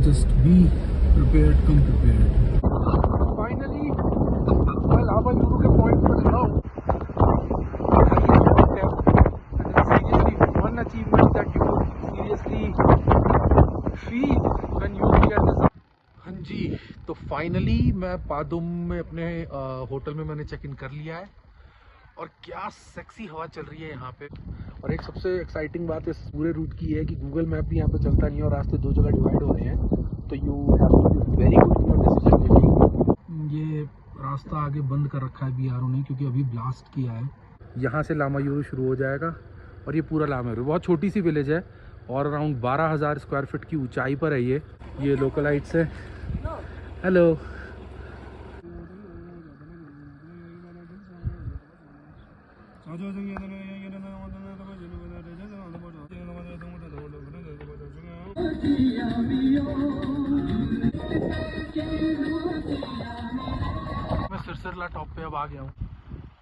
just be prepared, come prepared. Finally, मैं लावा euro के point पर खड़ा हूँ. Highest step. And it's seriously one achievement that you could seriously feel when you look at this. हाँ जी, तो finally मैं पादुम में अपने होटल में मैंने चेक इन कर लिया है. और क्या सेक्सी हवा चल रही है यहाँ पे. और एक सबसे एक्साइटिंग बात इस पूरे रूट की है कि गूगल मैप भी यहाँ पे चलता नहीं है और रास्ते दो जगह डिवाइड हो रहे हैं. तो you have to be very good in your decision making. ये रास्ता आगे बंद कर रखा है बीआरओ ने क्योंकि अभी ब्लास्ट किया है. यहाँ से लामायूरू शुरू हो जाएगा और ये पूरा लामायूरू बहुत छोटी सी विलेज है और अराउंड 12,000 स्क्वायर फीट की ऊंचाई पर है ये लोकलाइट्स है. हेलो. मैं सिरसिरला टॉप पे अब आ गया हूँ.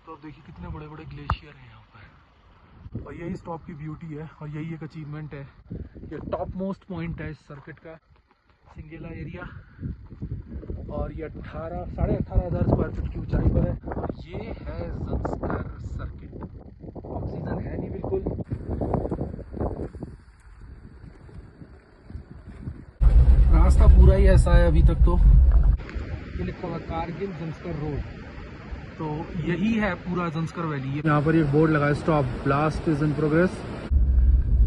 तो देखिए कितने बड़े बड़े ग्लेशियर हैं यहाँ पर. और यही इस टॉप की ब्यूटी है और यही एक अचीवमेंट है. ये टॉप मोस्ट पॉइंट है इस सर्किट का, सिंगेला एरिया. और ये 18,500 स्क्वायर फीट की ऊंचाई पर है. और ये है ज़ंस्कर सर्किट. ऑक्सीजन है नहीं बिल्कुल. रास्ता पूरा ही ऐसा है अभी तक. तो ये लिखा हुआ कारगिल ज़ंस्कर रोड. तो यही है पूरा ज़ंस्कर वैली. यहाँ पर एक बोर्ड लगा है stop blast is in progress.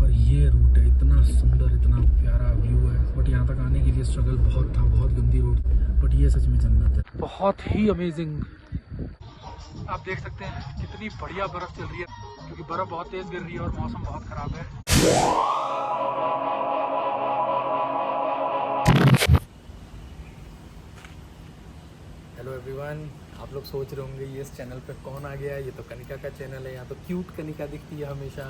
और ये रूट है. इतना सुंदर, इतना प्यारा व्यू है. बट यहाँ तक आने के लिए स्ट्रगल बहुत था. बहुत गंदी रोड. बट ये सच में जन्नत है. बहुत ही अमेजिंग. आप देख सकते हैं कितनी बढ़िया बर्फ चल रही है क्योंकि बर्फ बहुत तेज गिर रही है और मौसम बहुत खराब है. Hello everyone. आप लोग सोच रहे होंगे ये इस चैनल पे कौन आ गया है. ये तो कनिका का चैनल है. यहाँ तो क्यूट कनिका दिखती है हमेशा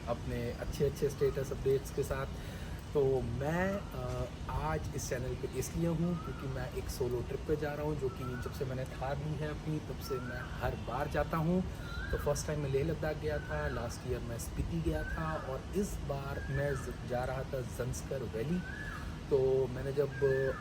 अपने अच्छे स्टेटस अपडेट्स के साथ. तो मैं आज इस चैनल पे इसलिए हूँ क्योंकि मैं एक सोलो ट्रिप पे जा रहा हूँ जो कि जब से मैंने थार ली है अपनी तब से मैं हर बार जाता हूँ. तो फर्स्ट टाइम मैं लेह लद्दाख गया था. लास्ट ईयर मैं स्पीति गया था. और इस बार मैं जा रहा था ज़ंस्कर वैली. तो मैंने जब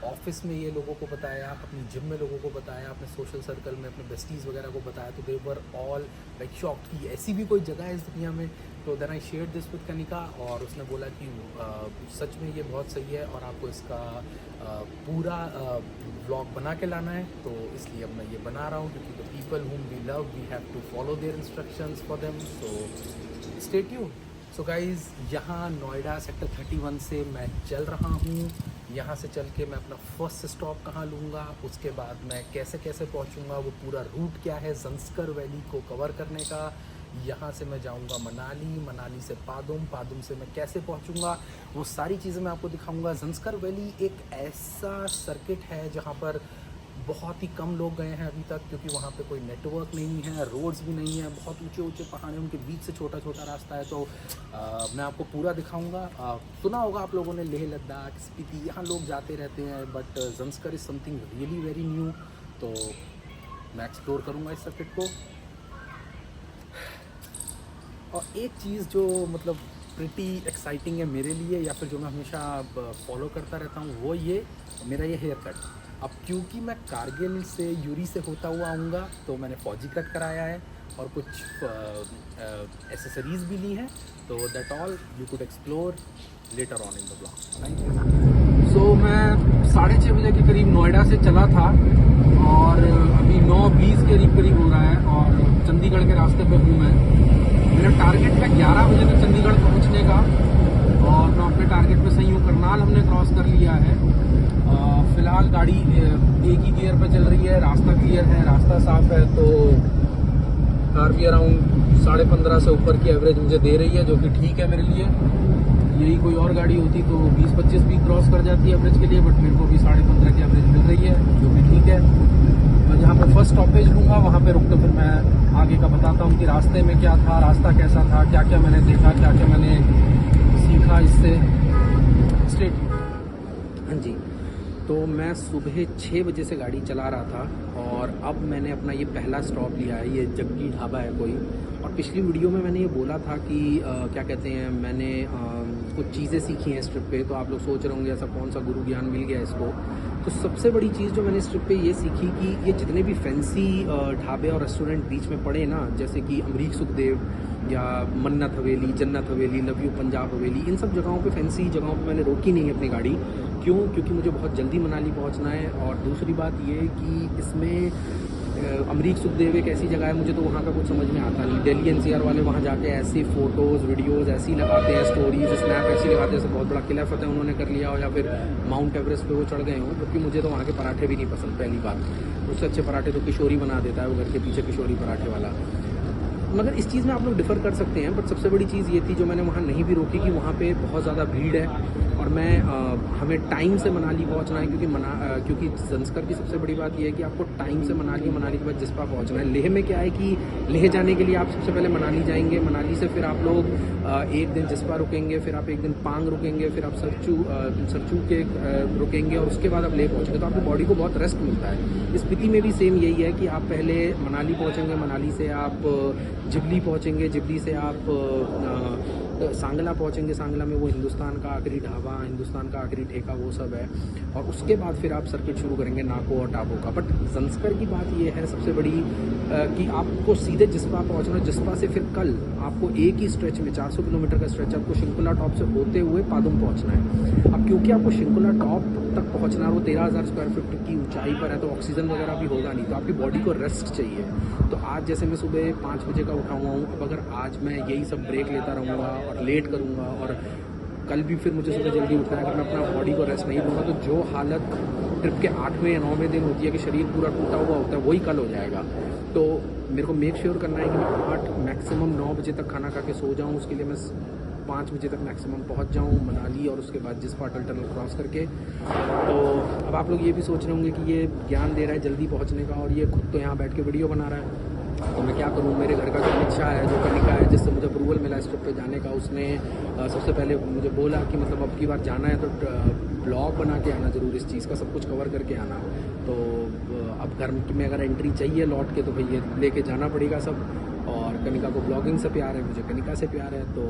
ऑफिस में ये लोगों को बताया, अपनी जिम में लोगों को बताया, अपने सोशल सर्कल में अपने बेस्टीज़ वगैरह को बताया तो दे वर ऑल लाइक शॉक्ड कि ऐसी भी कोई जगह है इस दुनिया में. तो then I shared this with Kanika और उसने बोला कि सच में ये बहुत सही है और आपको इसका पूरा व्लॉग बना के लाना है. तो इसलिए अब मैं ये बना रहा हूँ क्योंकि the people whom we love we have to follow their instructions for them. So stay tuned. So guys, यहाँ नोएडा सेक्टर 31 से मैं चल रहा हूँ. यहाँ से चल के मैं अपना फर्स्ट स्टॉप कहाँ लूँगा, उसके बाद मैं कैसे पहुँचूँगा, वो पूरा रूट क्या है ज़ंस्कर वैली को कवर करने का. यहाँ से मैं जाऊँगा मनाली से पादुम से मैं कैसे पहुँचूँगा, वो सारी चीज़ें मैं आपको दिखाऊँगा. ज़ंस्कर वैली एक ऐसा सर्किट है जहाँ पर बहुत ही कम लोग गए हैं अभी तक क्योंकि वहाँ पे कोई नेटवर्क नहीं है, रोड्स भी नहीं है, बहुत ऊंचे पहाड़ हैं, उनके बीच से छोटा रास्ता है. तो मैं आपको पूरा दिखाऊंगा. सुना होगा आप लोगों ने लेह लद्दाख, स्पीति, यहाँ लोग जाते रहते हैं. But Zanskar is something really very new. तो मैं एक्सप्लोर करूँगा इस सर्किट को. और एक चीज़ जो मतलब प्रिटी एक्साइटिंग है मेरे लिए या फिर जो मैं हमेशा फॉलो करता रहता हूँ वो ये मेरा ये हेयर कट. अब क्योंकि मैं कारगिल से यूरी से होता हुआ आऊँगा तो मैंने फौजी कट कराया है और कुछ एसेसरीज़ भी ली हैं. तो that all you could explore later on in the blog. Thank you. So मैं 6:30 बजे के करीब नोएडा से चला था और अभी 9:20 के करीब हो रहा है और चंडीगढ़ के रास्ते पे हूँ मैं. मेरा टारगेट है 11 बजे तक चंडीगढ़ पहुँचने का और मैं अपने टारगेट पे सही हूँ. करनाल हमने क्रॉस कर लिया है. फ़िलहाल गाड़ी एक ही गियर पे चल रही है. रास्ता क्लियर है, रास्ता साफ है. तो कार भी अराउंड 15.5 से ऊपर की एवरेज मुझे दे रही है जो कि ठीक है मेरे लिए. यही कोई और गाड़ी होती तो 20-25 भी क्रॉस कर जाती है एवरेज के लिए. बट मेरे को भी 15.5 की एवरेज मिल रही है जो कि ठीक है. मैं जहाँ पे फर्स्ट स्टॉपेज लूँगा वहाँ पे रुक कर फिर मैं आगे का बताता हूँ कि रास्ते में क्या था, रास्ता कैसा था, क्या क्या मैंने देखा, क्या क्या मैंने सीखा इससे. स्ट्रेट. हाँ जी. तो मैं सुबह 6 बजे से गाड़ी चला रहा था और अब मैंने अपना ये पहला स्टॉप लिया है. ये जग्गी ढाबा है कोई. और पिछली वीडियो में मैंने ये बोला था कि क्या कहते हैं, मैंने कुछ चीज़ें सीखी हैं इस ट्रिप पे। तो आप लोग सोच रहे होंगे ऐसा कौन सा गुरु ज्ञान मिल गया इसको। तो सबसे बड़ी चीज़ जो मैंने इस ट्रिप पे ये सीखी कि ये जितने भी फैंसी ढाबे और रेस्टोरेंट बीच में पड़े ना, जैसे कि अमरीक सुखदेव या मन्नत हवेली, जन्नत हवेली, लव यू पंजाब हवेली, इन सब जगहों पे, फैंसी जगहों पे मैंने रोकी नहीं अपनी गाड़ी। क्यों? क्योंकि मुझे बहुत जल्दी मनाली पहुंचना है। और दूसरी बात ये कि इसमें अमरीक सुखदेव एक ऐसी जगह है, मुझे तो वहाँ का कुछ समझ में आता नहीं। दिल्ली एनसीआर वाले वहाँ जाके ऐसी फ़ोटोज़ वीडियोज़ ऐसी लगाते हैं, स्टोरीज स्नैप ऐसी लगाते हैं, जैसे बहुत बड़ा किला फतेह उन्होंने कर लिया हो या फिर माउंट एवरेस्ट पे वो चढ़ गए हों। क्योंकि मुझे तो वहाँ के पराठे भी नहीं पसंद, पहली बात। उससे अच्छे पराठे तो किशोरी बना देता है वो घर के पीछे, किशोरी पराठे वाला। मगर इस चीज़ में आप लोग डिफ़र कर सकते हैं। बट सबसे बड़ी चीज़ ये थी जो मैंने वहाँ नहीं भी रोकी कि वहाँ पे बहुत ज़्यादा भीड़ है और हमें टाइम से मनाली पहुँचना है। क्योंकि ज़ंस्कर की सबसे बड़ी बात ये है कि आपको टाइम से मनाली के बाद जिस्पा पहुँचना है। लेह में क्या है कि लेह जाने के लिए आप सबसे पहले मनाली जाएंगे, मनाली से फिर आप लोग एक दिन जिस्पा रुकेंगे, फिर आप एक दिन पांग रुकेंगे, फिर आप सरचू के रुकेंगे और उसके बाद आप लेह पहुँचेंगे। तो आपकी बॉडी को बहुत रेस्ट मिलता है। स्पीति में भी सेम यही है कि आप पहले मनाली पहुँचेंगे, मनाली से आप जिबली पहुँचेंगे, जिबली से आप सांगला पहुँचेंगे, सांगला में वो हिंदुस्तान का आखिरी ढाबा, हिंदुस्तान का आखिरी ठेका, वो सब है। और उसके बाद फिर आप सर्किट शुरू करेंगे नाको और टाबो का। बट ज़ंस्कर की बात ये है सबसे बड़ी कि आपको सीधे जिस्पा पहुँचना, जिस्पा से फिर कल आपको एक ही स्ट्रेच में 400 किलोमीटर का स्ट्रेच आपको शिंकुला टॉप से होते हुए पादुम पहुँचना है। अब क्योंकि आपको शिंकुला टॉप तक पहुँचना है, वो 13,000 स्क्वायर फीट की ऊंचाई पर है, तो ऑक्सीजन वगैरह भी होगा नहीं, तो आपकी बॉडी को रेस्ट चाहिए। तो आज जैसे मैं सुबह 5 बजे का उठा हुआ हूँ, अब अगर आज मैं यही सब ब्रेक लेता रहूँगा और लेट करूँगा और कल भी फिर मुझे सुबह जल्दी उठना है, अगर मैं अपना बॉडी को रेस्ट नहीं दूंगा तो जो हालत ट्रिप के 8वें या 9वें दिन होती है कि शरीर पूरा टूटा हुआ होता है, वही कल हो जाएगा। तो मेरे को मेक श्योर करना है कि मैं 8 मैक्सिमम 9 बजे तक खाना खा के सो जाऊँ। उसके लिए मैं 5 बजे तक मैक्सिमम पहुंच जाऊं मनाली और उसके बाद जिस्पा अटल टनल क्रॉस करके। तो अब आप लोग ये भी सोच रहे होंगे कि ये ज्ञान दे रहा है जल्दी पहुंचने का और ये खुद तो यहाँ बैठ के वीडियो बना रहा है, तो मैं क्या करूँ। मेरे घर का जो अमित शाह है, जो कनिका है, जिससे मुझे अप्रूवल मिला इस ट्रिप पे जाने का, उसने सबसे पहले मुझे बोला कि मतलब अब की बार जाना है तो ब्लॉग बना के आना ज़रूर, इस चीज़ का सब कुछ कवर करके आना। तो अब घर में अगर एंट्री चाहिए लौट के तो भाई ये लेके जाना पड़ेगा सब। और कनिका को ब्लॉगिंग से प्यार है, मुझे कनिका से प्यार है। तो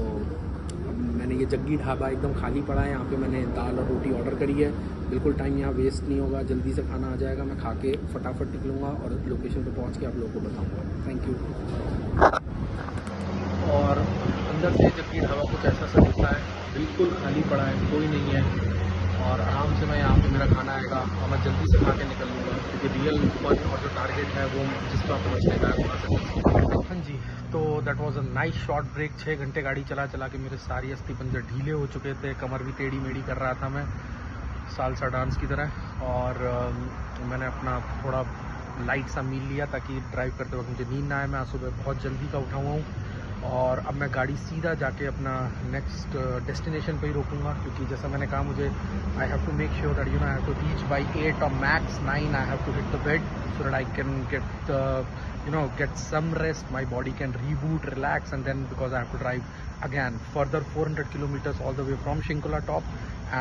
मैंने ये जग्गी ढाबा एकदम खाली पड़ा है, यहाँ पे मैंने दाल और रोटी ऑर्डर करी है। बिल्कुल टाइम यहाँ वेस्ट नहीं होगा, जल्दी से खाना आ जाएगा, मैं खा के फटाफट निकलूँगा और लोकेशन पे पहुँच के आप लोगों को बताऊँगा। Thank you. और अंदर से जग्गी ढाबा कुछ ऐसा सा दिखता है, बिल्कुल खाली पड़ा है, कोई नहीं है और आराम से मैं यहाँ पे मेरा खाना आएगा और मैं जल्दी से खा के निकल लूँगा, क्योंकि रियल फन और जो टारगेट है वो जिस पर पहुँचने का है वहाँ से। हाँ जी, तो that was a nice short break. 6 घंटे गाड़ी चला के मेरे सारी अस्थि पंजर ढीले हो चुके थे, कमर भी टेढ़ी मेढ़ी कर रहा था मैं सालसा डांस की तरह। और मैंने अपना थोड़ा लाइट सा मील लिया ताकि ड्राइव करते वक्त मुझे नींद ना आए। मैं सुबह बहुत जल्दी का उठा हुआ हूँ और अब मैं गाड़ी सीधा जाके अपना नेक्स्ट डेस्टिनेशन पे ही रोकूंगा, क्योंकि जैसा मैंने कहा मुझे I have to make sure that I have to reach by 8 और max 9 I have to hit the bed so that I can get some rest, my body can reboot, relax, and then because I have to drive again further 400 kilometers all the way from Shinkula top,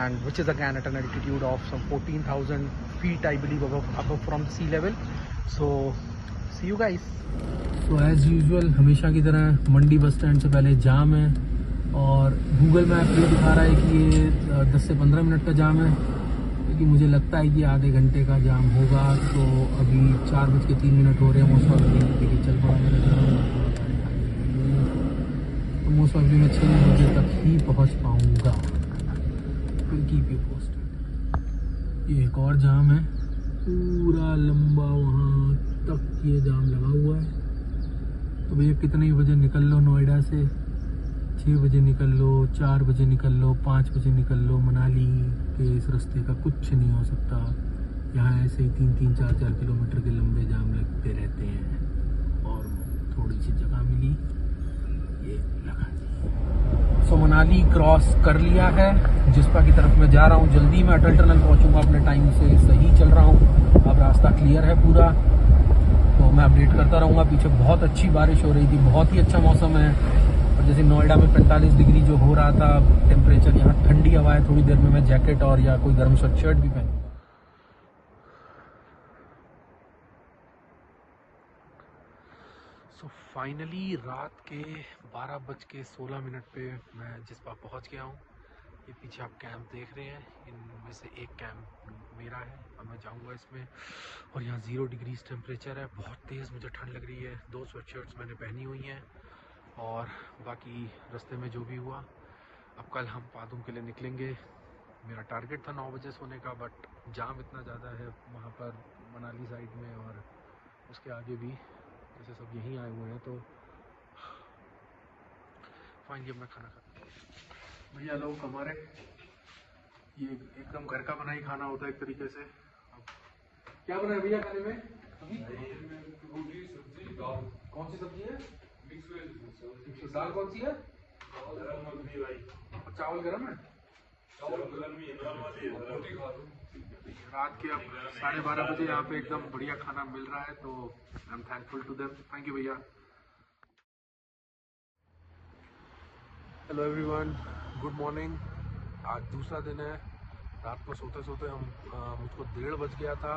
and which is again at an altitude of some 14,000 feet I believe above from sea level. So see you guys. So as usual हमेशा की तरह मंडी bus stand से पहले जाम है और Google map ये दिखा रहा है कि ये 10 से 15 मिनट का जाम है, क्योंकि मुझे लगता है कि आधे घंटे का जाम होगा। तो अभी 4:03 हो रहे हैं, मोस्ट ऑफली देखिए चल पड़ा मेरा जाम, तो मोस्ट ऑफली मैं 6 बजे तक ही पहुंच पाऊंगा। फिर कीप यू पोस्टेड। ये एक और जाम है पूरा लंबा, वहाँ तक ये जाम लगा हुआ है। तो भैया कितने बजे निकल लो नोएडा से, 6 बजे निकल लो, 4 बजे निकल लो, 5 बजे निकल लो, मनाली के इस रास्ते का कुछ नहीं हो सकता। यहाँ ऐसे ही 3-3, 4-4 किलोमीटर के लंबे जाम लगते रहते हैं। और थोड़ी सी जगह मिली, ये लगा दी। सो मनाली क्रॉस कर लिया है, जिस्पा की तरफ मैं जा रहा हूँ। जल्दी मैं अटल टनल पहुँचूँगा, अपने टाइम से सही चल रहा हूँ। अब रास्ता क्लियर है पूरा, तो मैं अपडेट करता रहूँगा। पीछे बहुत अच्छी बारिश हो रही थी, बहुत ही अच्छा मौसम है। और जैसे नोएडा में 45 डिग्री जो हो रहा था टेम्परेचर, यहाँ ठंडी हवा है। थोड़ी देर में मैं जैकेट और या कोई गर्म शर्ट भी पहनूंगा। सो फाइनली रात के 12:16 पे मैं जिस्पा पहुँच गया हूँ। ये पीछे आप कैंप देख रहे हैं, इनमें से एक कैंप मेरा है और मैं जाऊंगा इसमें। और यहाँ 0 डिग्रीज टेम्परेचर है, बहुत तेज़ मुझे ठंड लग रही है। 2 स्वेटशर्ट्स मैंने पहनी हुई हैं और बाकी रास्ते में जो भी हुआ। अब कल हम पादुम के लिए निकलेंगे। मेरा टारगेट था 9 बजे सोने का, बट जाम इतना ज़्यादा है वहाँ पर मनाली साइड में और उसके आगे भी, जैसे सब यहीं आए हुए हैं। तो फाइन, मैं खाना खाता हूँ। भैया लोग हमारे ये एकदम घर का बनाई खाना होता है एक तरीके से। अब क्या बना है भैया खाने में अभी? रोटी सब्जी दाल। कौन सी सब्जी है? Mix veg. दाल कौन सी है? गरम मखनी भाई। और चावल गरम है? चावल गरम ही है, रोटी खा लो। रात के अब 12:30 बजे यहाँ पे एकदम बढ़िया खाना मिल रहा है, तो I am thankful to them. Thank you भैया। Hello everyone, good morning. आज दूसरा दिन है। रात को सोते सोते मुझको 1:30 बज गया था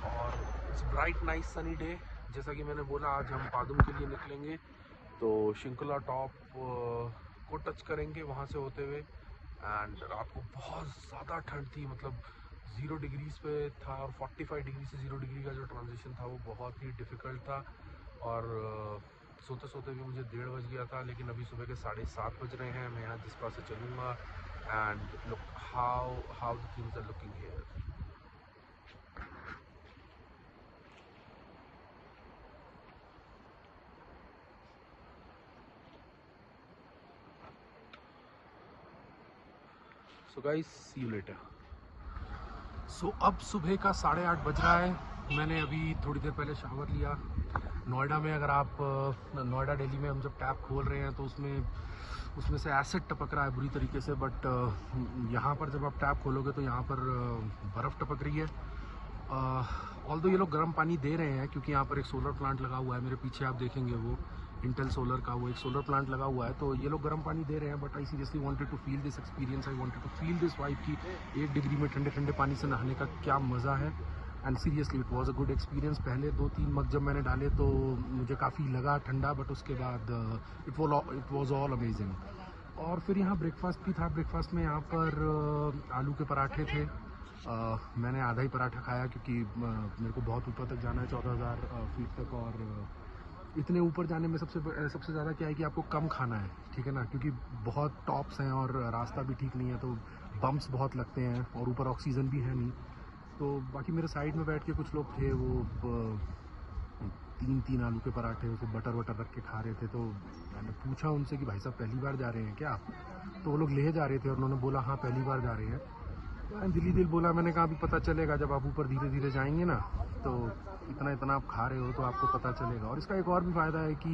और it's bright nice sunny day. जैसा कि मैंने बोला, आज हम पादुम के लिए निकलेंगे, तो शिंकुला टॉप को टच करेंगे वहाँ से होते हुए। एंड रात को बहुत ज़्यादा ठंड थी, मतलब 0 डिग्रीज पे था और 45 डिग्री से 0 डिग्री का जो ट्रांजिशन था वो बहुत ही डिफ़िकल्ट था। और सोते सोते भी मुझे 1:30 बज गया था, लेकिन अभी सुबह के 7:30 बज रहे हैं। मैं यहाँ जिस पास से चलूँगा and look how the things are looking here. So guys, see you later. So अब सुबह का 8:30 बज रहा है। मैंने अभी थोड़ी देर पहले शावर लिया। नोएडा में अगर आप नोएडा दिल्ली में हम जब टैप खोल रहे हैं तो उसमें से एसिड टपक रहा है बुरी तरीके से, बट यहाँ पर जब आप टैप खोलोगे तो यहाँ पर बर्फ़ टपक रही है। ऑल्दो ये लोग गर्म पानी दे रहे हैं क्योंकि यहाँ पर एक सोलर प्लांट लगा हुआ है। मेरे पीछे आप देखेंगे वो इंटेल सोलर का वो एक सोलर प्लांट लगा हुआ है, तो ये लोग गर्म पानी दे रहे हैं। But I seriously wanted to feel this experience. I wanted to feel this vibe कि 1 डिग्री में ठंडे ठंडे पानी से नहाने का क्या मज़ा है। And seriously it was a good experience. पहले 2-3 मग जब मैंने डाले तो मुझे काफ़ी लगा ठंडा, बट उसके बाद इट वाज ऑल अमेजिंग। और फिर यहाँ ब्रेकफास्ट भी था। ब्रेकफास्ट में यहाँ पर आलू के पराठे थे। मैंने आधा ही पराठा खाया क्योंकि मेरे को बहुत ऊपर तक जाना है, 14,000 फीट तक। और इतने ऊपर जाने में सबसे ज़्यादा क्या है कि आपको कम खाना है, ठीक है ना, क्योंकि बहुत टॉप्स हैं और रास्ता भी ठीक नहीं है, तो बम्प्स बहुत लगते हैं और ऊपर ऑक्सीजन भी है नहीं। तो बाकी मेरे साइड में बैठ के कुछ लोग थे, वो 3 आलू के पराठे उसे बटर रख के खा रहे थे। तो मैंने पूछा उनसे कि भाई साहब पहली बार जा रहे हैं क्या? तो वो लोग ले जा रहे थे और उन्होंने बोला हाँ पहली बार जा रहे हैं। तो दिल बोला, मैंने कहा अभी पता चलेगा जब आप ऊपर धीरे धीरे जाएंगे ना, तो इतना आप खा रहे हो तो आपको पता चलेगा। और इसका एक और भी फ़ायदा है कि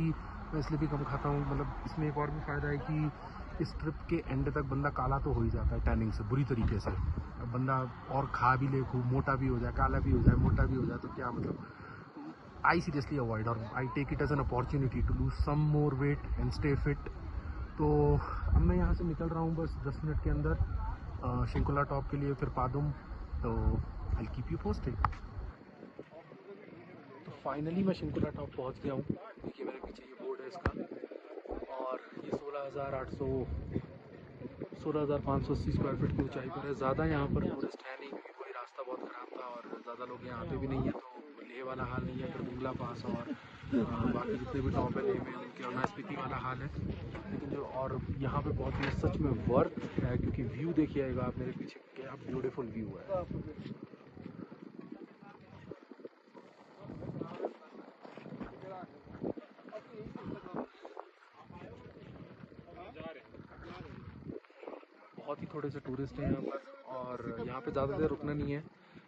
मैं इसलिए भी कम खाता हूँ, मतलब इसमें एक और भी फ़ायदा है कि इस ट्रिप के एंड तक बंदा काला तो हो ही जाता है टैनिंग से बुरी तरीके से। अब बंदा और खा भी ले खूब, मोटा भी हो जाए, काला भी हो जाए, मोटा भी हो जाए, तो क्या मतलब। आई सीरियसली अवॉइड और I take it as an opportunity to lose some more weight and stay fit. तो अब मैं यहाँ से निकल रहा हूँ बस 10 मिनट के अंदर शिंकुला टॉप के लिए, फिर पादुम। तो आई कीप यू पोस्टेड। तो फाइनली मैं शिंकुला टॉप पहुँच गया हूँ। देखिए मेरे पीछे ये बोर्ड है इसका, और ये 16,580 स्क्वायर फीट की ऊंचाई पर है। ज़्यादा यहाँ पर टूरिस्ट है नहीं क्योंकि कोई रास्ता बहुत ख़राब था और ज़्यादा लोग यहाँ आते भी नहीं है, तो लेह वाला हाल नहीं है, फिर मुंगला पास और बाकी जितने भी टॉप है लेह में उनके, और स्पीति वाला हाल है। लेकिन जो और यहाँ पे बहुत ही सच में वर्थ है क्योंकि व्यू देखिएगा आप मेरे पीछे, क्या ब्यूटीफुल व्यू है। बहुत ही थोड़े से टूरिस्ट हैं यहाँ पर, और यहाँ पे ज़्यादा देर रुकना नहीं है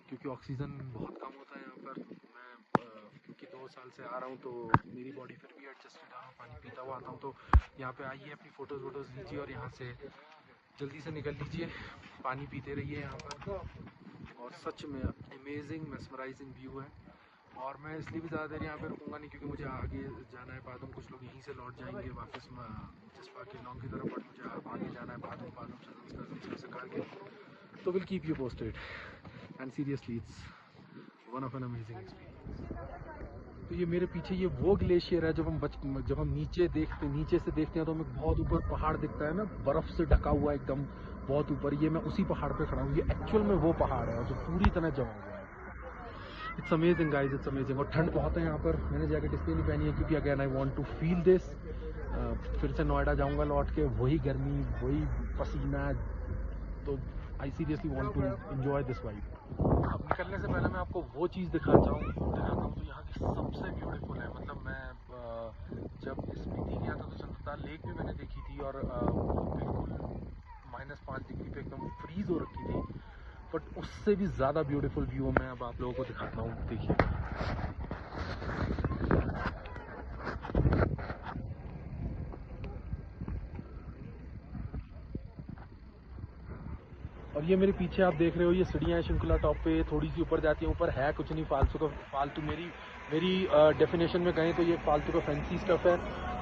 क्योंकि ऑक्सीजन बहुत कम होता है यहाँ पर। मैं क्योंकि 2 साल से आ रहा हूँ तो मेरी बॉडी फिर भी एडजस्टेड है, पानी पीता हुआ आता हूँ। तो यहाँ पे आइए, अपनी फ़ोटोज़ लीजिए और यहाँ से जल्दी से निकल लीजिए, पानी पीते रहिए यहाँ पर। और सच में अमेजिंग मेस्मराइजिंग व्यू है। और मैं इसलिए भी ज़्यादा देर यहाँ पे रुकूंगा नहीं क्योंकि मुझे आगे जाना है पादुम। कुछ लोग यहीं से लौट जाएंगे वापस जसपा के लॉन्ग की तरफ, बट मुझे आगे जाना है पादुम से करके। तो will keep you posted and seriously it's one of an amazing experience. तो ये मेरे पीछे ये वो ग्लेशियर है, जब हम नीचे से देखते हैं तो हमें बहुत ऊपर पहाड़ दिखता है ना, बर्फ़ से ढका हुआ एकदम बहुत ऊपर। ये मैं उसी पहाड़ पे खड़ा हूँ, ये एक्चुअल में वो पहाड़ है जो पूरी तरह जमा हुआ है। It's amazing guys, it's amazing. और ठंड बहुत है यहाँ पर। मैंने जैकेट इसलिए नहीं पहनी है क्योंकि again I want to feel this. फिर से नोएडा जाऊँगा लौट के, वही गर्मी, वही पसीना, तो I seriously want to enjoy this vibe. अब निकलने से पहले मैं आपको वो चीज़ दिखाता हूँ जो यहाँ की सबसे ब्यूटीफुल है। मतलब मैं जब स्पीति गया था तो चंद्रताल लेक भी मैंने देखी थी, और बिल्कुल -5 डिग्री पे एकदम फ्रीज हो रखी थी, बट उससे भी ज़्यादा ब्यूटीफुल व्यू मैं अब आप लोगों को दिखाता हूँ, देखिए। और ये मेरे पीछे आप देख रहे हो, ये सीढ़ियाँ हैं शिंकुला टॉप पे, थोड़ी सी ऊपर जाती है। ऊपर है कुछ नहीं, फालतू मेरी डेफिनेशन में कहें तो ये फालतू का फैंसी स्टफ है।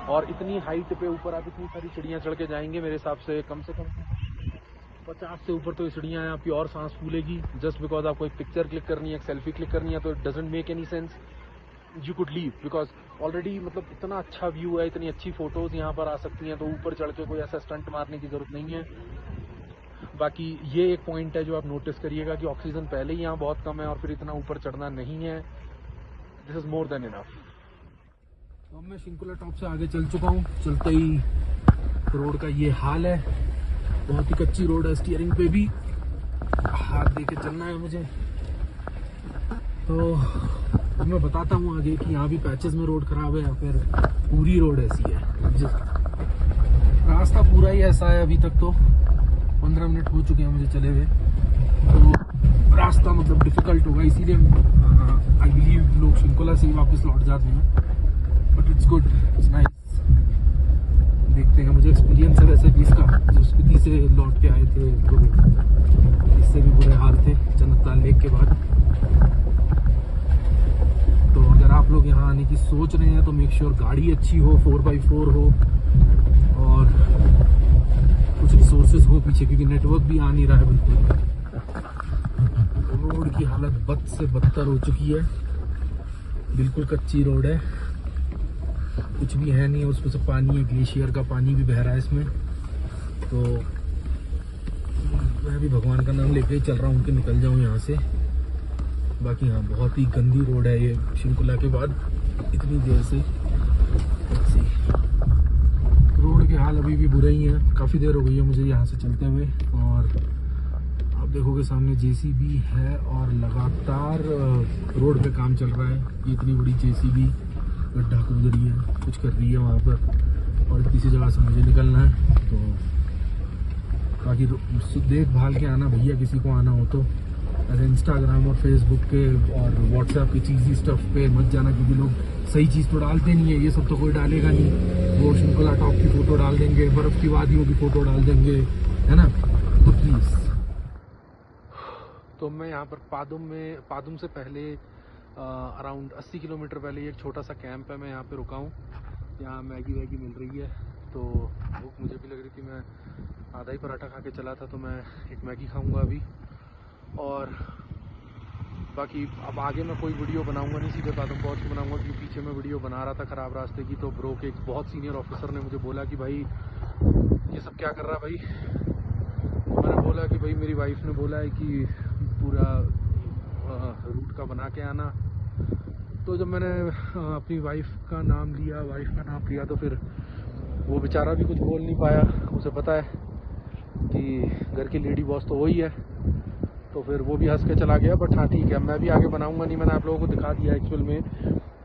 और इतनी हाइट पे ऊपर आप इतनी सारी सीढ़ियाँ चढ़ के जाएंगे, मेरे हिसाब से कम 50 से ऊपर तो ये सीढ़ियाँ हैं। आपकी और सांस फूलेगी जस्ट बिकॉज आपको एक पिक्चर क्लिक करनी है, एक सेल्फी क्लिक करनी है, तो it doesn't make any sense you could leave, because already मतलब इतना अच्छा व्यू है, इतनी अच्छी फोटोज़ यहाँ पर आ सकती हैं, तो ऊपर चढ़ के कोई ऐसा स्टंट मारने की ज़रूरत नहीं है। बाकी ये एक पॉइंट है जो आप नोटिस करिएगा कि ऑक्सीजन पहले ही यहाँ बहुत कम है, और फिर इतना ऊपर चढ़ना नहीं है। This is more than enough. तो अब मैं शिंकुला टॉप से आगे चल चुका हूँ। चलते ही रोड का ये हाल है, बहुत ही कच्ची रोड है, स्टीयरिंग पे भी हाथ दे के चलना है मुझे। तो मैं बताता हूँ आगे कि यहाँ भी पैचेस में रोड खराब है या फिर पूरी रोड ऐसी है। रास्ता पूरा ही ऐसा है अभी तक। तो 15 मिनट हो चुके हैं मुझे चले हुए, तो रास्ता मतलब डिफिकल्ट होगा, इसीलिए आई बिलीव लोग शिंकुला से ही वापस लौट जाते हैं। But it's good, it's nice. देखते हैं, मुझे एक्सपीरियंस है वैसे भी इसका। जो स्पीति से लौट के आए थे तो इससे भी बुरे हाल थे चंद्रताल लेक के बाद। तो अगर आप लोग यहाँ आने की सोच रहे हैं तो मेक श्योर गाड़ी अच्छी हो, 4x4 हो, और कुछ रिसोर्सेज हो पीछे, क्योंकि नेटवर्क भी आ नहीं रहा है बिल्कुल। रोड की हालत बद से बदतर हो चुकी है, बिल्कुल कच्ची रोड है, कुछ भी है नहीं। उसमें से पानी है, ग्लेशियर का पानी भी बह रहा है इसमें। तो मैं भी भगवान का नाम लेके ही चल रहा हूँ कि निकल जाऊँ यहाँ से। बाकी हाँ, बहुत ही गंदी रोड है ये शिंकुला के बाद इतनी देर से। रोड के हाल अभी भी बुरे ही हैं। काफ़ी देर हो गई है मुझे यहाँ से चलते हुए, और आप देखोगे सामने जेसीबी है और लगातार रोड पे काम चल रहा है। ये इतनी बड़ी जेसीबी गड्ढा खोद रही है, कुछ कर रही है वहाँ पर, और किसी जगह से मुझे निकलना है। तो बाकी देखभाल के आना भैया, किसी को आना हो तो। ऐसे इंस्टाग्राम और फेसबुक के और व्हाट्सएप की चीज़ी स्टफ पे मत जाना, क्योंकि लोग सही चीज़ तो डालते नहीं है। ये सब तो कोई डालेगा नहीं। वो शिंकुला टॉप की फ़ोटो डाल देंगे, बर्फ़ की वादियों की फ़ोटो डाल देंगे, है ना। तो प्लीज़। तो मैं यहाँ पर पादुम से पहले अराउंड 80 किलोमीटर पहले एक छोटा सा कैंप है, मैं यहाँ पे रुका हूँ। यहाँ मैगी वैगी मिल रही है, तो भूख मुझे भी लग रही थी। मैं आधा ही पराठा खा के चला था, तो मैं एक मैगी खाऊँगा अभी। और बाकी अब आगे मैं कोई वीडियो बनाऊंगा नहीं, सीधे पादुम पहुँच के बनाऊंगा, क्योंकि पीछे मैं वीडियो बना रहा था ख़राब रास्ते की। तो ब्रो के एक बहुत सीनियर ऑफिसर ने मुझे बोला कि भाई ये सब क्या कर रहा है भाई। तो मैंने बोला कि भाई मेरी वाइफ ने बोला है कि पूरा रूट का बना के आना। तो जब मैंने अपनी वाइफ का नाम लिया तो फिर वो बेचारा भी कुछ बोल नहीं पाया। उसे पता है कि घर की लेडी बॉस तो वही है, तो फिर वो भी हंस के चला गया। बट हाँ ठीक है, मैं भी आगे बनाऊंगा नहीं। मैंने आप लोगों को दिखा दिया एक्चुअल में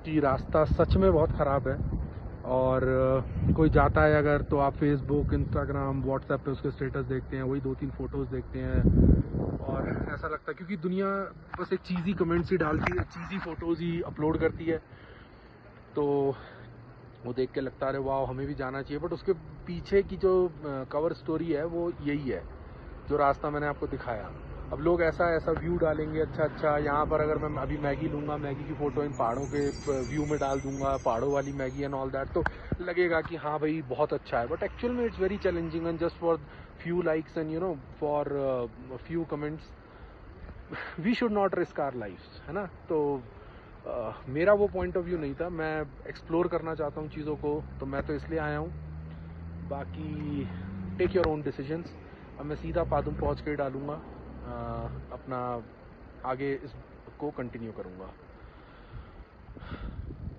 कि रास्ता सच में बहुत ख़राब है। और कोई जाता है अगर, तो आप फेसबुक, इंस्टाग्राम, व्हाट्सएप पे उसके स्टेटस देखते हैं, वही 2-3 फ़ोटोज़ देखते हैं, और ऐसा लगता है क्योंकि दुनिया बस एक चीज़ी कमेंट्स ही डालती है, चीज़ी फ़ोटोज़ ही अपलोड करती है, तो वो देख के लगता है वाह हमें भी जाना चाहिए। बट उसके पीछे की जो कवर स्टोरी है वो यही है जो रास्ता मैंने आपको दिखाया। अब लोग ऐसा व्यू डालेंगे, अच्छा यहाँ पर अगर मैं अभी मैगी लूँगा, मैगी की फ़ोटो इन पहाड़ों के व्यू में डाल दूँगा, पहाड़ों वाली मैगी एंड ऑल दैट, तो लगेगा कि हाँ भाई बहुत अच्छा है। बट एक्चुअल में it's very challenging, and just for few likes and for few comments we should not risk our life, है ना। तो मेरा वो पॉइंट ऑफ व्यू नहीं था। मैं एक्सप्लोर करना चाहता हूँ चीज़ों को, तो मैं तो इसलिए आया हूँ। बाकी टेक योर ओन डिसीजंस। अब मैं सीधा पादुम पहुंच के डालूँगा, अपना आगे इसको कंटिन्यू करूँगा।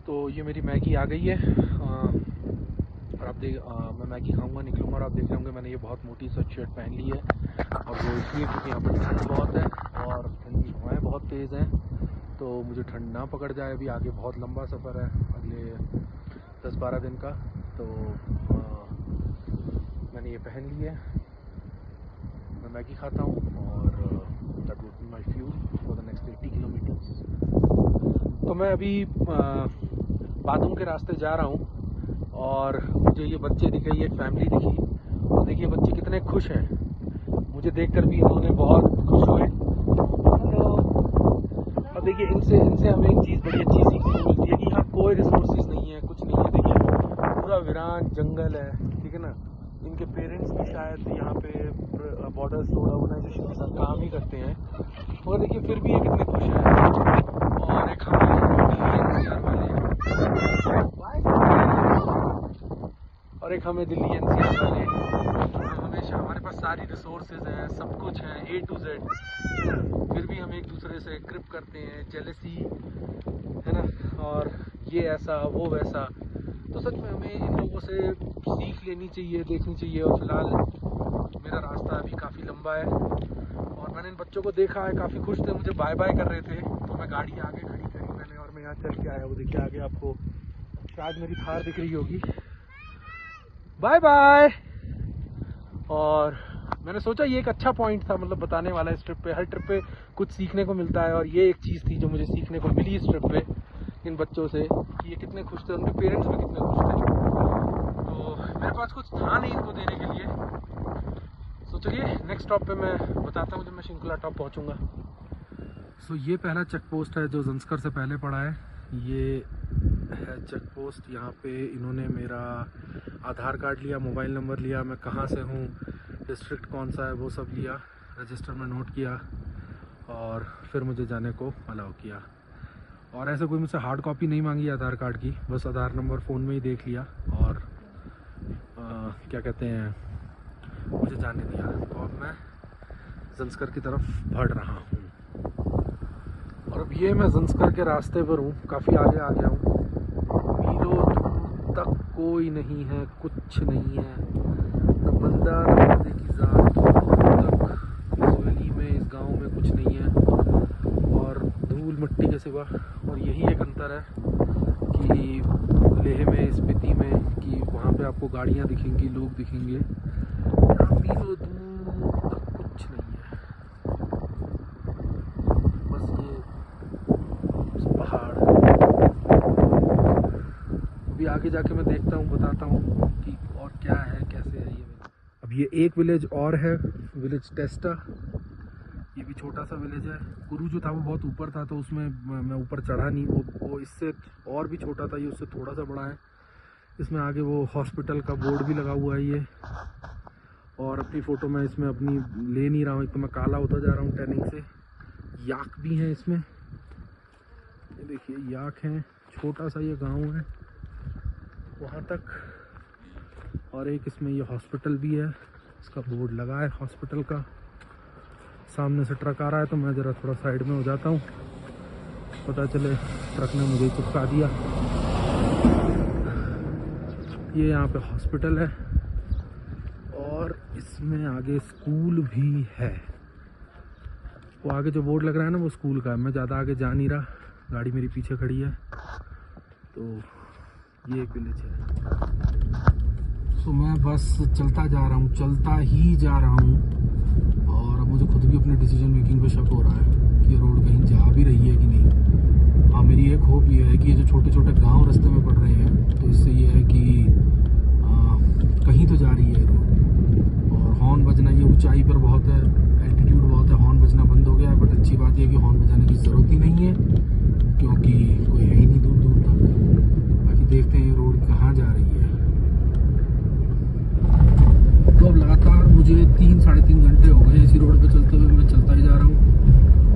तो ये मेरी मैगी आ गई है और आप मैं मैगी खाऊंगा, निकलूँगा और आप देख रहे होंगे मैंने ये बहुत मोटी सी शर्ट पहन ली है। और वो इसलिए क्योंकि यहाँ पर ठंड बहुत है और ठंडी हवाएँ बहुत तेज़ हैं, तो मुझे ठंड ना पकड़ जाए। अभी आगे बहुत लंबा सफ़र है, अगले 10-12 दिन का। तो मैंने ये पहन ली है, मैं मैगी खाता हूँ और that would be my fuel for the next 80 kilometres. तो मैं अभी पादुम के रास्ते जा रहा हूँ और मुझे ये बच्चे दिखे, ये फैमिली दिखी, और देखिए बच्चे कितने खुश हैं। मुझे देखकर भी इन्होंने बहुत खुश हुए। हेलो। और देखिए इनसे हमें एक चीज़ बड़ी अच्छी सीखने को मिलती है कि यहाँ कोई रिसोर्सेज नहीं है, कुछ नहीं है। देखिए पूरा वीरान जंगल है, ठीक है ना। इनके पेरेंट्स भी शायद यहाँ पे बॉर्डर रोड ऑर्गेनाइजेशन के साथ काम ही करते हैं, और देखिए फिर भी ये कितने खुश हैं। और एक हमें दिल्ली NCR वाले, हमेशा हमारे पास सारी रिसोर्सेज हैं, सब कुछ है A to Z, फिर भी हम एक दूसरे से ग्रिप करते हैं, जेलसी है ना, और ये ऐसा वो वैसा। तो सच में हमें इन लोगों से सीख लेनी चाहिए, देखनी चाहिए। और फिलहाल मेरा रास्ता अभी काफ़ी लंबा है और मैंने इन बच्चों को देखा है, काफ़ी खुश थे, मुझे बाय बाय कर रहे थे। तो मैं गाड़ी आगे खड़ी करी मैंने और मैं यहाँ चल के आया। वो देखिए आगे आपको शायद मेरी थार दिख रही होगी। Bye bye. और मैंने सोचा ये एक अच्छा पॉइंट था, मतलब बताने वाला इस ट्रिप पे। हर ट्रिप पे कुछ सीखने को मिलता है और ये एक चीज़ थी जो मुझे सीखने को मिली इस ट्रिप पे इन बच्चों से, कि ये कितने खुश थे, उनके पेरेंट्स भी कितने खुश थे। तो मेरे पास कुछ था नहीं इनको देने के लिए। सो चलिए नेक्स्ट स्टॉप पे मैं बताता हूँ जब मैं शिंकुला टॉप पहुँचूँगा। सो ये पहला चेक पोस्ट है जो ज़ंस्कर से पहले पड़ा है। ये है चेक पोस्ट। यहाँ पे इन्होंने मेरा आधार कार्ड लिया, मोबाइल नंबर लिया, मैं कहाँ से हूँ, डिस्ट्रिक्ट कौन सा है वो सब लिया, रजिस्टर में नोट किया और फिर मुझे जाने को अलाउ किया। और ऐसे कोई मुझसे हार्ड कॉपी नहीं मांगी आधार कार्ड की, बस आधार नंबर फ़ोन में ही देख लिया और क्या कहते हैं मुझे जाने दिया। तो अब मैं ज़ंस्कर की तरफ बढ़ रहा हूँ और अब ये मैं ज़ंस्कर के रास्ते पर हूँ, काफ़ी आगे आ गया हूँ। मीलों दूर तक कोई नहीं है, कुछ नहीं है, न बंदा न बंदे की जात। तक इस वैली में, इस गांव में कुछ नहीं है और धूल मिट्टी के सिवा। और यही एक अंतर है कि लेह में, स्पीति में, कि वहाँ पे आपको गाड़ियाँ दिखेंगी, लोग दिखेंगे, मीलों दूर तक कुछ नहीं है, बस ये पहाड़। अभी आगे जाके मैं देखता हूँ, बताता हूँ कि और क्या है, कैसे है ये। अब ये एक विलेज और है, विलेज टेस्टा। ये भी छोटा सा विलेज है। कुरू जो था वो बहुत ऊपर था, तो उसमें मैं ऊपर चढ़ा नहीं। वो इससे और भी छोटा था, ये उससे थोड़ा सा बड़ा है। इसमें आगे वो हॉस्पिटल का बोर्ड भी लगा हुआ है ये। और अपनी फ़ोटो मैं इसमें अपनी ले नहीं रहा हूँ, तो मैं काला होता जा रहा हूँ टैनिंग से। याक भी हैं इसमें, ये देखिए याक हैं। छोटा सा ये गांव है वहाँ तक। और एक इसमें ये हॉस्पिटल भी है, इसका बोर्ड लगा है हॉस्पिटल का। सामने से ट्रक आ रहा है तो मैं ज़रा थोड़ा साइड में हो जाता हूँ, पता चले ट्रक ने मुझे चिपका दिया। ये यहाँ पे हॉस्पिटल है और इसमें आगे स्कूल भी है। वो आगे जो बोर्ड लग रहा है ना वो स्कूल का है। मैं ज़्यादा आगे जा नहीं रहा, गाड़ी मेरी पीछे खड़ी है। तो ये एक विलेज है। तो मैं बस चलता जा रहा हूँ, चलता ही जा रहा हूँ। और अब मुझे खुद भी अपने डिसीजन मेकिंग पे शक हो रहा है कि ये रोड कहीं जा भी रही है कि नहीं। हाँ, मेरी एक होप ये है कि ये जो छोटे छोटे गांव रास्ते में पड़ रहे हैं, तो इससे ये है कि कहीं तो जा रही है रोड। और हॉर्न बजना, ये ऊंचाई पर बहुत है, एल्टीट्यूड बहुत है, हॉर्न बजना बंद हो गया है। बट अच्छी बात यह है कि हॉर्न बजाने की ज़रूरत ही नहीं है, क्योंकि कोई है ही नहीं दूर दूर तक। बाकी देखते हैं ये रोड कहाँ जा रही है। तो अब लगातार मुझे 3-3.5 घंटे हो गए इसी रोड पे चलते हुए। मैं चलता ही जा रहा हूँ,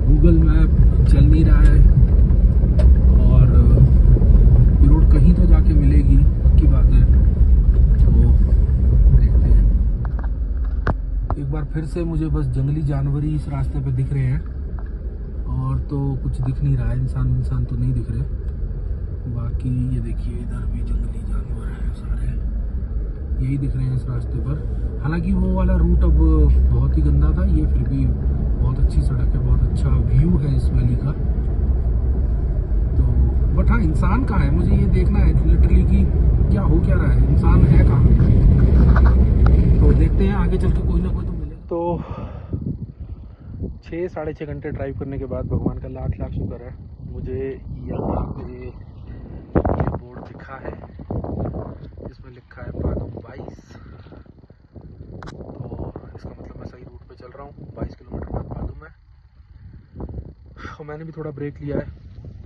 गूगल मैप चल नहीं रहा है। और ये रोड कहीं तो जाके मिलेगी, पक्की बात है। तो देखते हैं। एक बार फिर से मुझे बस जंगली जानवर ही इस रास्ते पे दिख रहे हैं, और तो कुछ दिख नहीं रहा है, इंसान तो नहीं दिख रहे। बाकी ये देखिए इधर भी जंगली जानवर हैं सारे, यही दिख रहे हैं इस रास्ते पर। हालांकि वो वाला रूट अब बहुत ही गंदा था, ये फिर भी बहुत अच्छी सड़क है, बहुत अच्छा व्यू है इस वैली का। तो बट हाँ, इंसान कहाँ है, मुझे ये देखना है लिटरली कि क्या हो क्या रहा है, इंसान है कहाँ। तो देखते हैं आगे चल के कोई ना कोई तो मिलेगा। तो 6 साढ़े 6 घंटे ड्राइव करने के बाद भगवान का लाख लाख शुक्र है, मुझे यहाँ पे ये बोर्ड दिखा है, इसमें लिखा है पादुम 22। तो इसका मतलब मैं सही रूट पे चल रहा हूँ। 22 किलोमीटर बाद पादुम है। और मैंने भी थोड़ा ब्रेक लिया है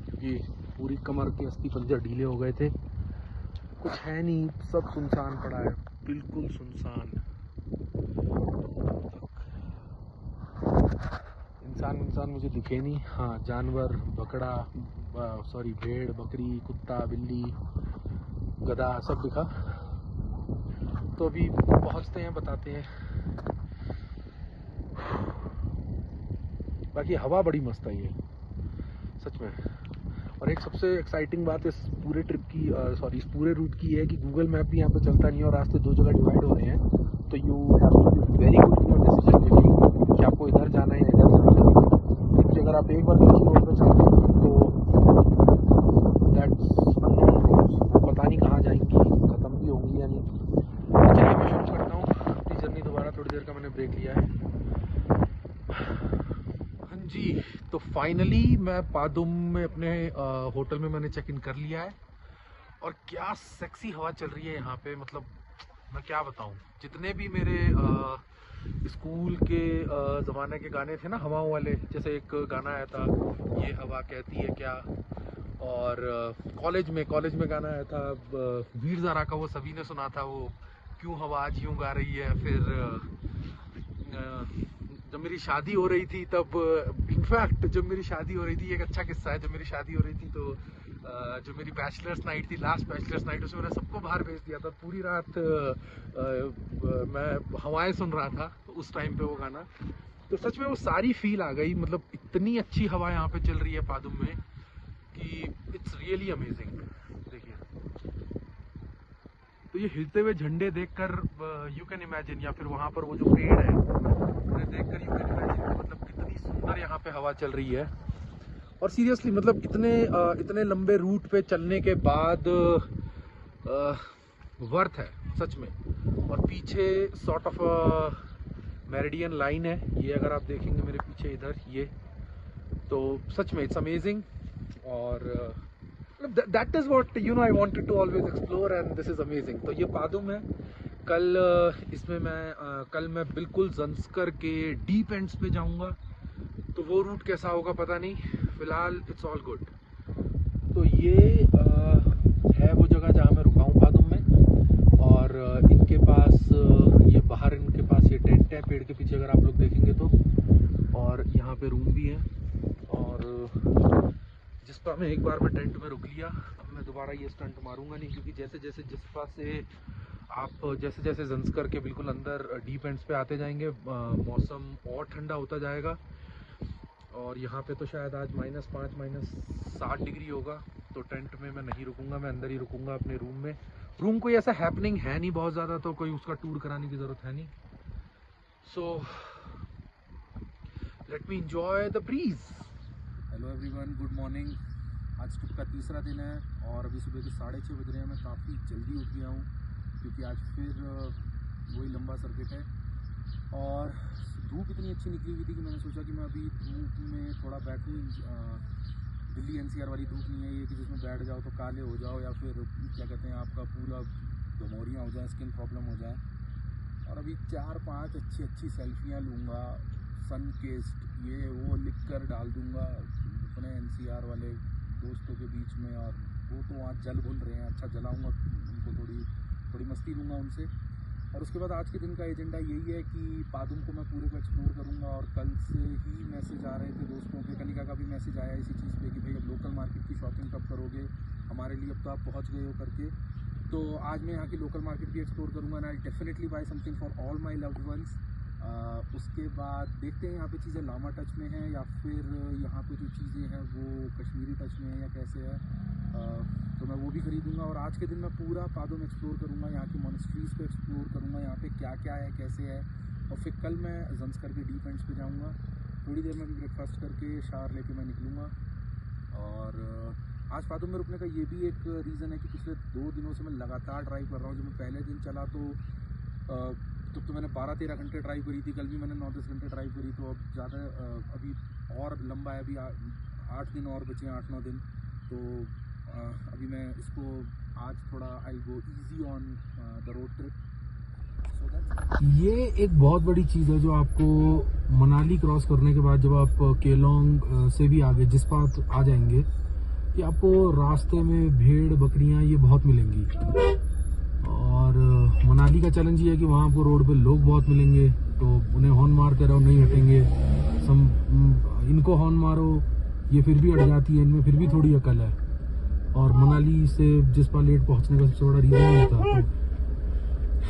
क्योंकि पूरी कमर के अस्थि पंजर ढीले हो गए थे। कुछ है नहीं, सब सुनसान पड़ा है, बिल्कुल सुनसान। इंसान मुझे दिखे नहीं। हाँ, जानवर, बकरा, भेड़, बकरी, कुत्ता, बिल्ली, गधा सब दिखा। तो अभी पहुंचते हैं, बताते हैं। बाकी हवा बड़ी मस्त आई है सच में। और एक सबसे एक्साइटिंग बात इस पूरे ट्रिप की, इस पूरे रूट की है कि गूगल मैप भी यहाँ पे चलता नहीं है और रास्ते 2 जगह डिवाइड हो रहे हैं। तो you have to be very good in your decision making कि आपको इधर जाना है या इधर जाना है। क्योंकि अगर आप एक बार किसी रोड पे चलते हैं तो दैट्स अननोन रोड्स, वो पता नहीं कहाँ जाएंगी, ख़त्म भी होंगी या नहीं। तो चलिए मैं शुरू करता हूँ अपनी जर्नी दोबारा। थोड़ी देर का मैंने ब्रेक लिया है। हाँ जी, तो फाइनली मैं पादुम में अपने होटल में मैंने चेक इन कर लिया है। और क्या सेक्सी हवा चल रही है यहाँ पे, मतलब मैं क्या बताऊँ। जितने भी मेरे स्कूल के ज़माने के गाने थे ना हवाओं वाले, जैसे एक गाना आया था ये हवा कहती है क्या, और कॉलेज में गाना आया था वीर ज़ारा का, वो सभी ने सुना था, वो क्यों हवा आज यूँ गा रही है। फिर जब मेरी शादी हो रही थी तब, इनफैक्ट जब मेरी शादी हो रही थी, एक अच्छा किस्सा है। जब मेरी शादी हो रही थी तो जो मेरी बैचलर्स नाइट थी, लास्ट बैचलर्स नाइट, उसमें मैंने सबको बाहर भेज दिया था। पूरी रात मैं हवाएं सुन रहा था उस टाइम पे वो गाना। तो सच में वो सारी फील आ गई। मतलब इतनी अच्छी हवा यहाँ पे चल रही है पादुम में कि इट्स रियली अमेजिंग। देखिए, तो ये हिलते हुए झंडे देखकर यू कैन इमेजिन, या फिर वहाँ पर वो जो पेड़ है उन्हें देखकर यू कैन इमेजिन मतलब कितनी सुंदर यहाँ पे हवा चल रही है। और सीरियसली मतलब इतने लंबे रूट पे चलने के बाद वर्थ है सच में। और पीछे सॉर्ट ऑफ मेरिडियन लाइन है ये, अगर आप देखेंगे मेरे पीछे इधर ये, तो सच में इट्स अमेजिंग। और that is what you know I wanted to always explore, and this is amazing. तो ये पादुम है। कल मैं बिल्कुल ज़ंस्कर के डीप एंड्स पे जाऊंगा, तो वो रूट कैसा होगा पता नहीं। फ़िलहाल इट्स ऑल गुड। तो ये है वो जगह जहाँ मैं रुका हूँ पादुम में। और इनके पास ये बाहर इनके पास ये टेंट है पेड़ के पीछे, अगर आप लोग देखेंगे तो। और यहाँ पे रूम भी है। और जिस पर मैं एक बार मैं टेंट में रुक लिया, अब मैं दोबारा ये स्टंट मारूंगा नहीं, क्योंकि जैसे जैसे जिस्पा से आप जैसे जैसे ज़ंस्कर के बिल्कुल अंदर डीप एंड्स पे आते जाएंगे, मौसम और ठंडा होता जाएगा। और यहाँ पे तो शायद आज -5 -7 डिग्री होगा। तो टेंट में मैं नहीं रुकूंगा, मैं अंदर ही रुकूंगा अपने रूम में। रूम कोई ऐसा हैपनिंग है नहीं बहुत ज़्यादा, तो कोई उसका टूर कराने की ज़रूरत है नहीं। So let me enjoy the breeze. Hello everyone, good morning. आज ट्रिप का तीसरा दिन है और अभी सुबह के 6:30 बज रहे हैं। मैं काफ़ी जल्दी उठ गया हूँ क्योंकि आज फिर वही लंबा सर्किट है। और धूप इतनी अच्छी निकली हुई थी कि मैंने सोचा कि मैं अभी धूप में थोड़ा बैठूँ। दिल्ली NCR वाली धूप नहीं है ये कि जिसमें बैठ जाओ तो काले हो जाओ, या फिर क्या कहते हैं आपका पूरा गमोरियाँ हो जाए, स्किन प्रॉब्लम हो जाए। और अभी 4-5 अच्छी सेल्फियाँ लूँगा, सन किस्ड ये वो लिख कर डाल दूँगा अपने NCR वाले दोस्तों के बीच में। और वो तो वहाँ जल भूल रहे हैं, अच्छा जलाऊँगा उनको, थोड़ी मस्ती लूँगा उनसे। और उसके बाद आज के दिन का एजेंडा यही है कि पादुम को मैं पूरे को एक्सप्लोर करूँगा। और कल से ही मैसेज आ रहे थे दोस्तों के, कनिका का भी मैसेज आया इसी चीज़ पे कि भाई अब लोकल मार्केट की शॉपिंग कब करोगे हमारे लिए, अब तो आप पहुँच गए हो करके। तो आज मैं यहाँ की लोकल मार्केट भी एक्सप्लोर करूँगा and I definitely buy something for all my loved ones. उसके बाद देखते हैं यहाँ पे चीज़ें लामा टच में हैं या फिर यहाँ पे जो चीज़ें हैं वो कश्मीरी टच में है या कैसे है। तो मैं वो भी खरीदूँगा और आज के दिन मैं पूरा पादोम एक्सप्लोर करूँगा, यहाँ की मॉनेस्ट्रीज़ को एक्सप्लोर करूँगा, यहाँ पे क्या क्या है कैसे है। और फिर कल मैं ज़ंस्कर के डीप एंड्स पे जाऊँगा। थोड़ी देर में भी ब्रेकफास्ट करके शावर लेके मैं निकलूँगा। और आज पादोम में रुकने का ये भी एक रीज़न है कि पिछले 2 दिनों से मैं लगातार ड्राइव कर रहा हूँ। जब मैं पहले दिन चला तो मैंने 12-13 घंटे ड्राइव करी थी, कल भी मैंने 9-10 घंटे ड्राइव करी। तो अब ज़्यादा अभी और लंबा है, अभी 8 दिन और बचे हैं, 8-9 दिन। तो अभी मैं इसको आज थोड़ा I go easy on the road trip. ये एक बहुत बड़ी चीज़ है जो आपको मनाली क्रॉस करने के बाद जब आप केलोंग से भी आगे जिस्पात आ जाएंगे कि आपको रास्ते में भेड़ बकरियां ये बहुत मिलेंगी। और मनाली का चैलेंज ये है कि वहाँ आपको रोड पे लोग बहुत मिलेंगे, तो उन्हें हॉर्न मारते रहो, नहीं हटेंगे। इनको हॉर्न मारो, ये फिर भी अड़ जाती है, इनमें फिर भी थोड़ी अकल है। और मनाली से जिस्पा लेट पहुँचने का सबसे बड़ा रीज़न ये था।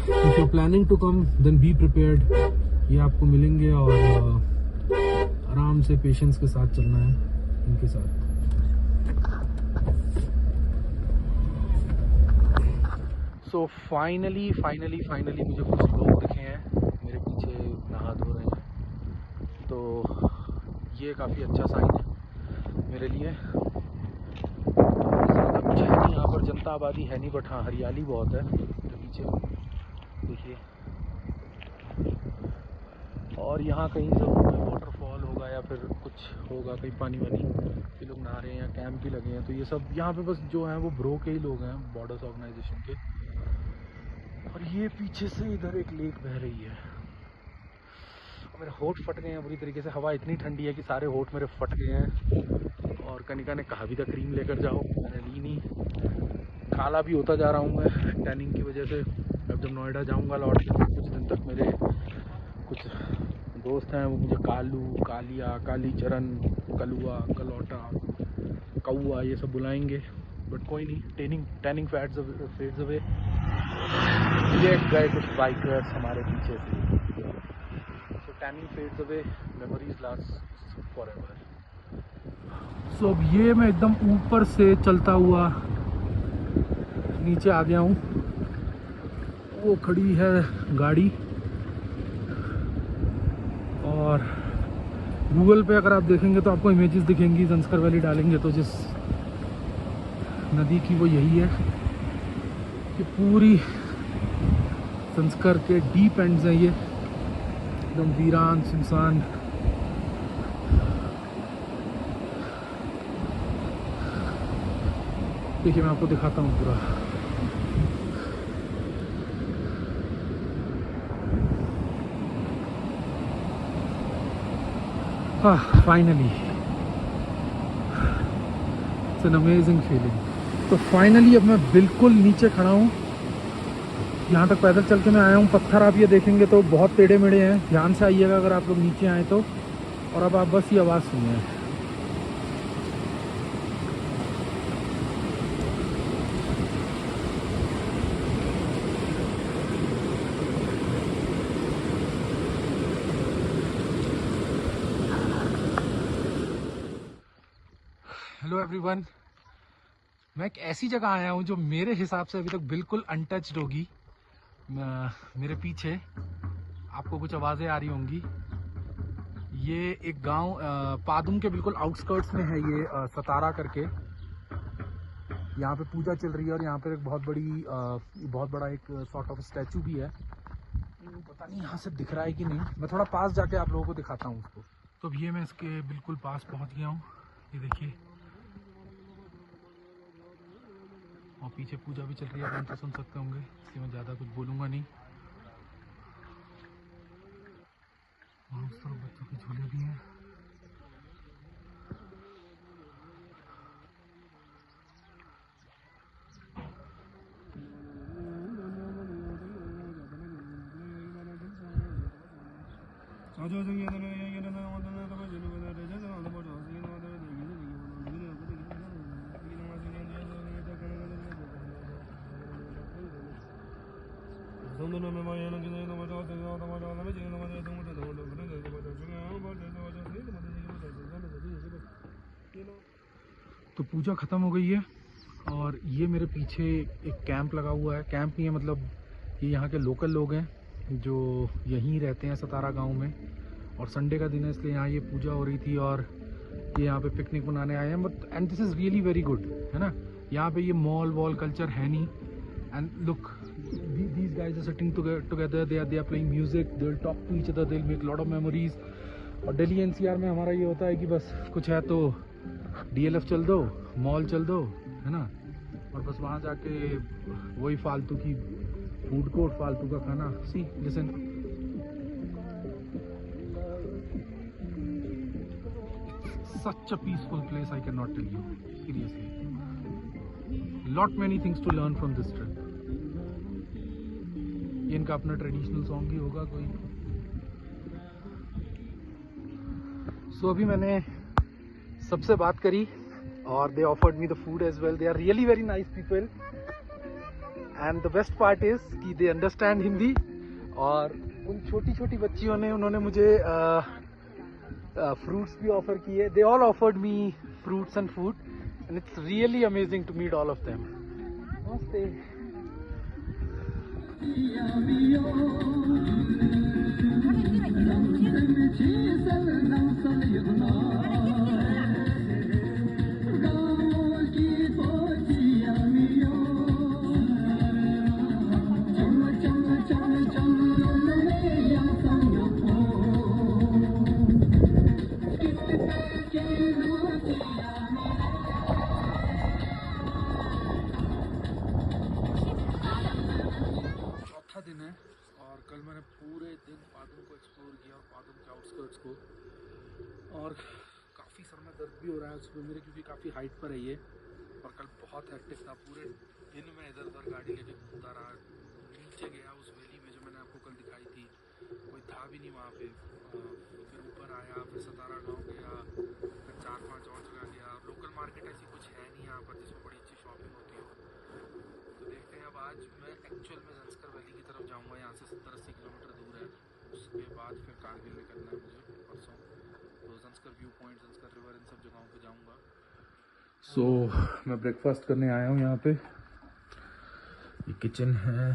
If you planning to come then be prepared. ये आपको मिलेंगे और आराम से पेशेंस के साथ चलना है इनके साथ। सो फाइनली मुझे कुछ लोग दिखे हैं मेरे पीछे नहा धो रहे हैं, तो ये काफ़ी अच्छा साइन है मेरे लिए। ज़्यादा कुछ है नहीं यहाँ पर, जनता आबादी है नहीं, बट हाँ हरियाली बहुत है मेरे पीछे देखिए। और यहाँ कहीं ज़रूर कोई वाटरफॉल होगा या फिर कुछ होगा, कहीं पानी वानी के लोग नहा रहे हैं या कैंप भी लगे हैं। तो ये सब यहाँ पे बस जो हैं वो ब्रो के ही लोग हैं, बॉर्डर्स ऑर्गेनाइजेशन के। और ये पीछे से इधर एक लेक बह रही है। मेरे होठ फट गए हैं बुरी तरीके से, हवा इतनी ठंडी है कि सारे होठ मेरे फट गए हैं। और कनिका ने कहा भी था क्रीम लेकर जाओ, मैंने ली नहीं। काला भी होता जा रहा हूँ मैं टैनिंग की वजह से। अब जब नोएडा जाऊँगा लौट के तो कुछ दिन तक मेरे कुछ दोस्त हैं वो मुझे कालू, कालिया, काली चरण, कलुआ, कलौटा, कौआ ये सब बुलाएंगे। बट कोई नहीं, टैनिंग फेड्स अवे। ये गए कुछ बाइकर्स हमारे पीछे से, so tanning fades away, memories last forever. So अब ये मैं एकदम ऊपर से चलता हुआ नीचे आ गया हूँ। वो खड़ी है गाड़ी, और गूगल पे अगर आप देखेंगे तो आपको इमेजेस दिखेंगी। ज़ंस्कर वैली डालेंगे तो जिस नदी की वो यही है कि पूरी ज़ंस्कर के डीप एंड्स हैं ये, एकदम वीरान सुनसान। देखिए मैं आपको दिखाता हूँ पूरा। हाँ finally, it's an amazing feeling. तो फाइनली अब मैं बिल्कुल नीचे खड़ा हूँ। यहाँ तक पैदल चल के मैं आया हूँ। पत्थर आप ये देखेंगे तो बहुत टेढ़े मेढ़े हैं, ध्यान से आइएगा अगर आप लोग नीचे आए तो। और अब आप बस ये आवाज़ सुनिए। हेलो एवरीवन, मैं एक ऐसी जगह आया हूँ जो मेरे हिसाब से अभी तक बिल्कुल अनटच्ड होगी। मेरे पीछे आपको कुछ आवाज़ें आ रही होंगी। ये एक गांव पादुम के बिल्कुल आउटस्कर्ट्स में है, ये सतारा करके। यहाँ पे पूजा चल रही है और यहाँ पर एक बहुत बड़ा एक सॉर्ट ऑफ स्टैचू भी है। पता नहीं यहाँ से दिख रहा है कि नहीं, मैं थोड़ा पास जाके आप लोगों को दिखाता हूँ उसको। तो अब ये मैं इसके बिल्कुल पास पहुँच गया हूँ, ये देखिए। और पीछे पूजा भी चल रही है, आप तो सुन सकते होंगे, इसलिए मैं ज़्यादा कुछ बोलूँगा नहीं। और उस तरफ बच्चों के झूले भी हैं। तो पूजा ख़त्म हो गई है और ये मेरे पीछे एक कैंप लगा हुआ है। कैंप नहीं है, मतलब ये यहाँ के लोकल लोग हैं जो यहीं रहते हैं सतारा गांव में, और संडे का दिन है इसलिए यहाँ ये पूजा हो रही थी और ये यहाँ पे पिकनिक मनाने आए हैं। But and this is really very good, है ना। यहाँ पे ये मॉल वॉल कल्चर है नहीं। And look, these guys are sitting together, they are playing music, they'll talk to each other, they'll make lot of memories। और Delhi NCR में हमारा ये होता है कि बस कुछ है तो डीएलएफ चल दो, मॉल चल दो, है ना, और बस वहाँ जाके वही फालतू की फूड कोर्ट, फालतू का खाना। सी listen, such a peaceful place, I cannot tell you, seriously, lot many things to learn from this trip। ये इनका अपना ट्रेडिशनल सॉन्ग ही होगा कोई। सो अभी मैंने सबसे बात करी और they offered me the food as well. They are really very nice people and the best part is कि दे अंडरस्टैंड हिंदी। और उन छोटी छोटी बच्चियों ने, उन्होंने मुझे फ्रूट्स भी ऑफर किए। They all offered me fruits and food and it's really amazing to meet all of them. नमस्ते। दिन है और कल मैंने पूरे दिन पादुम को एक्सप्लोर किया और पादुम के आउटस्कर्ट्स को, और काफ़ी सर में दर्द भी हो रहा है सुबह मेरे, क्योंकि काफ़ी हाइट पर है ये। और कल बहुत हेक्टिक था, पूरे दिन में इधर उधर गाड़ी लेके घूमता रहा। नीचे गया उस वैली में जो मैंने आपको कल दिखाई थी, कोई था भी नहीं वहाँ पे। फिर ऊपर आया, फिर सतारा गाँव गया, फिर 4-5 और जगह गया। लोकल मार्केट ऐसी कुछ है नहीं यहाँ पर जिसमें बड़ी अच्छी शॉपिंग होती हो। तो देखते हैं, अब आज मैं एक्चुअल में ज़ंस्कर वैली की तरफ जाऊंगा। यहाँ से 70-80 किलोमीटर दूर है। उसके बाद फिर कारगिल निकलना है मुझे परसों। तो ज़ंस्कर व्यू पॉइंट, ज़ंस्कर रिवर, इन सब जगहों पे जाऊंगा। सो मैं ब्रेकफास्ट करने आया हूँ यहाँ पे। ये किचन है।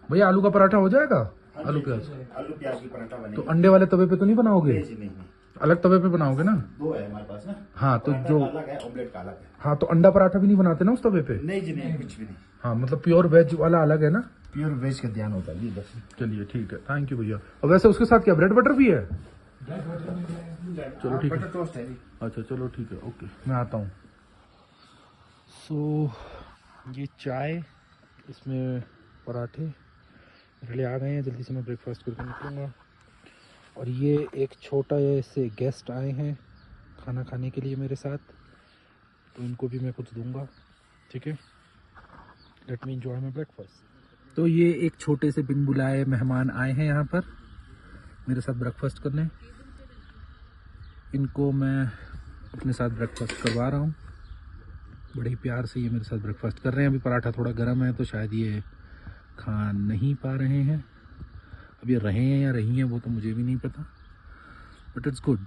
भैया आलू का पराठा हो जाएगा? आलू प्याज की पराठा बनेगा। तो अंडे वाले तवे पे तो नहीं बनाओगे? नहीं, अलग तवे पे बनाओगे ना? दो है हमारे पास ना। हाँ तो जो अलग है, ऑमलेट का अलग है। हाँ तो अंडा पराठा भी नहीं बनाते ना उस तवे पे? नहीं जी नहीं, कुछ भी नहीं। हाँ मतलब प्योर वेज वाला अलग है ना? प्योर वेज का ध्यान होता है बस। चलिए ठीक है, थैंक यू भैया। और वैसे उसके साथ क्या ब्रेड बटर भी है? चलो ठीक है, टोस्ट है। अच्छा चलो ठीक है, ओके मैं आता हूँ। सो ये चाय, इसमें पराठे मेरे लिए आ गए हैं। जल्दी से मैं ब्रेकफास्ट करके निकलूँगा। और ये एक छोटा से गेस्ट आए हैं खाना खाने के लिए मेरे साथ, तो इनको भी मैं कुछ दूंगा, ठीक है। Let me enjoy my breakfast. तो ये एक छोटे से बिन बुलाए मेहमान आए हैं यहाँ पर मेरे साथ ब्रेकफास्ट करने। इनको मैं अपने साथ ब्रेकफास्ट करवा रहा हूँ। बड़े ही प्यार से ये मेरे साथ ब्रेकफास्ट कर रहे हैं। अभी पराठा थोड़ा गर्म है तो शायद ये खा नहीं पा रहे हैं। अब ये रहे हैं या रही हैं वो तो मुझे भी नहीं पता, but it's good.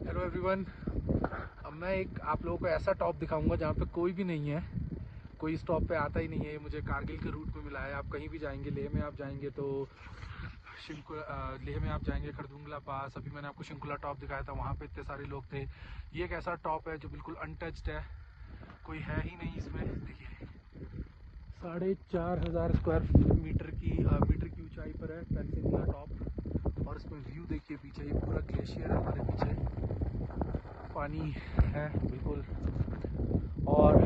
Hello everyone, अब मैं एक आप लोगों को ऐसा टॉप दिखाऊंगा जहाँ पे कोई भी नहीं है, कोई इस टॉप पे आता ही नहीं है। मुझे कारगिल के रूट में मिला है। आप कहीं भी जाएंगे, लेह में आप जाएंगे तो लेह में आप जाएंगे खरदुंगला पास। अभी मैंने आपको शिंकुला टॉप दिखाया था, वहाँ पे इतने सारे लोग थे। ये एक ऐसा टॉप है जो बिल्कुल अनटच्ड है, कोई है ही नहीं इसमें। देखिए 4,500 स्क्वायर मीटर की ऊंचाई पर है पेंसिंगला टॉप। और इसमें व्यू देखिए पीछे, ये पूरा ग्लेशियर है हमारे पीछे, पानी है बिल्कुल। और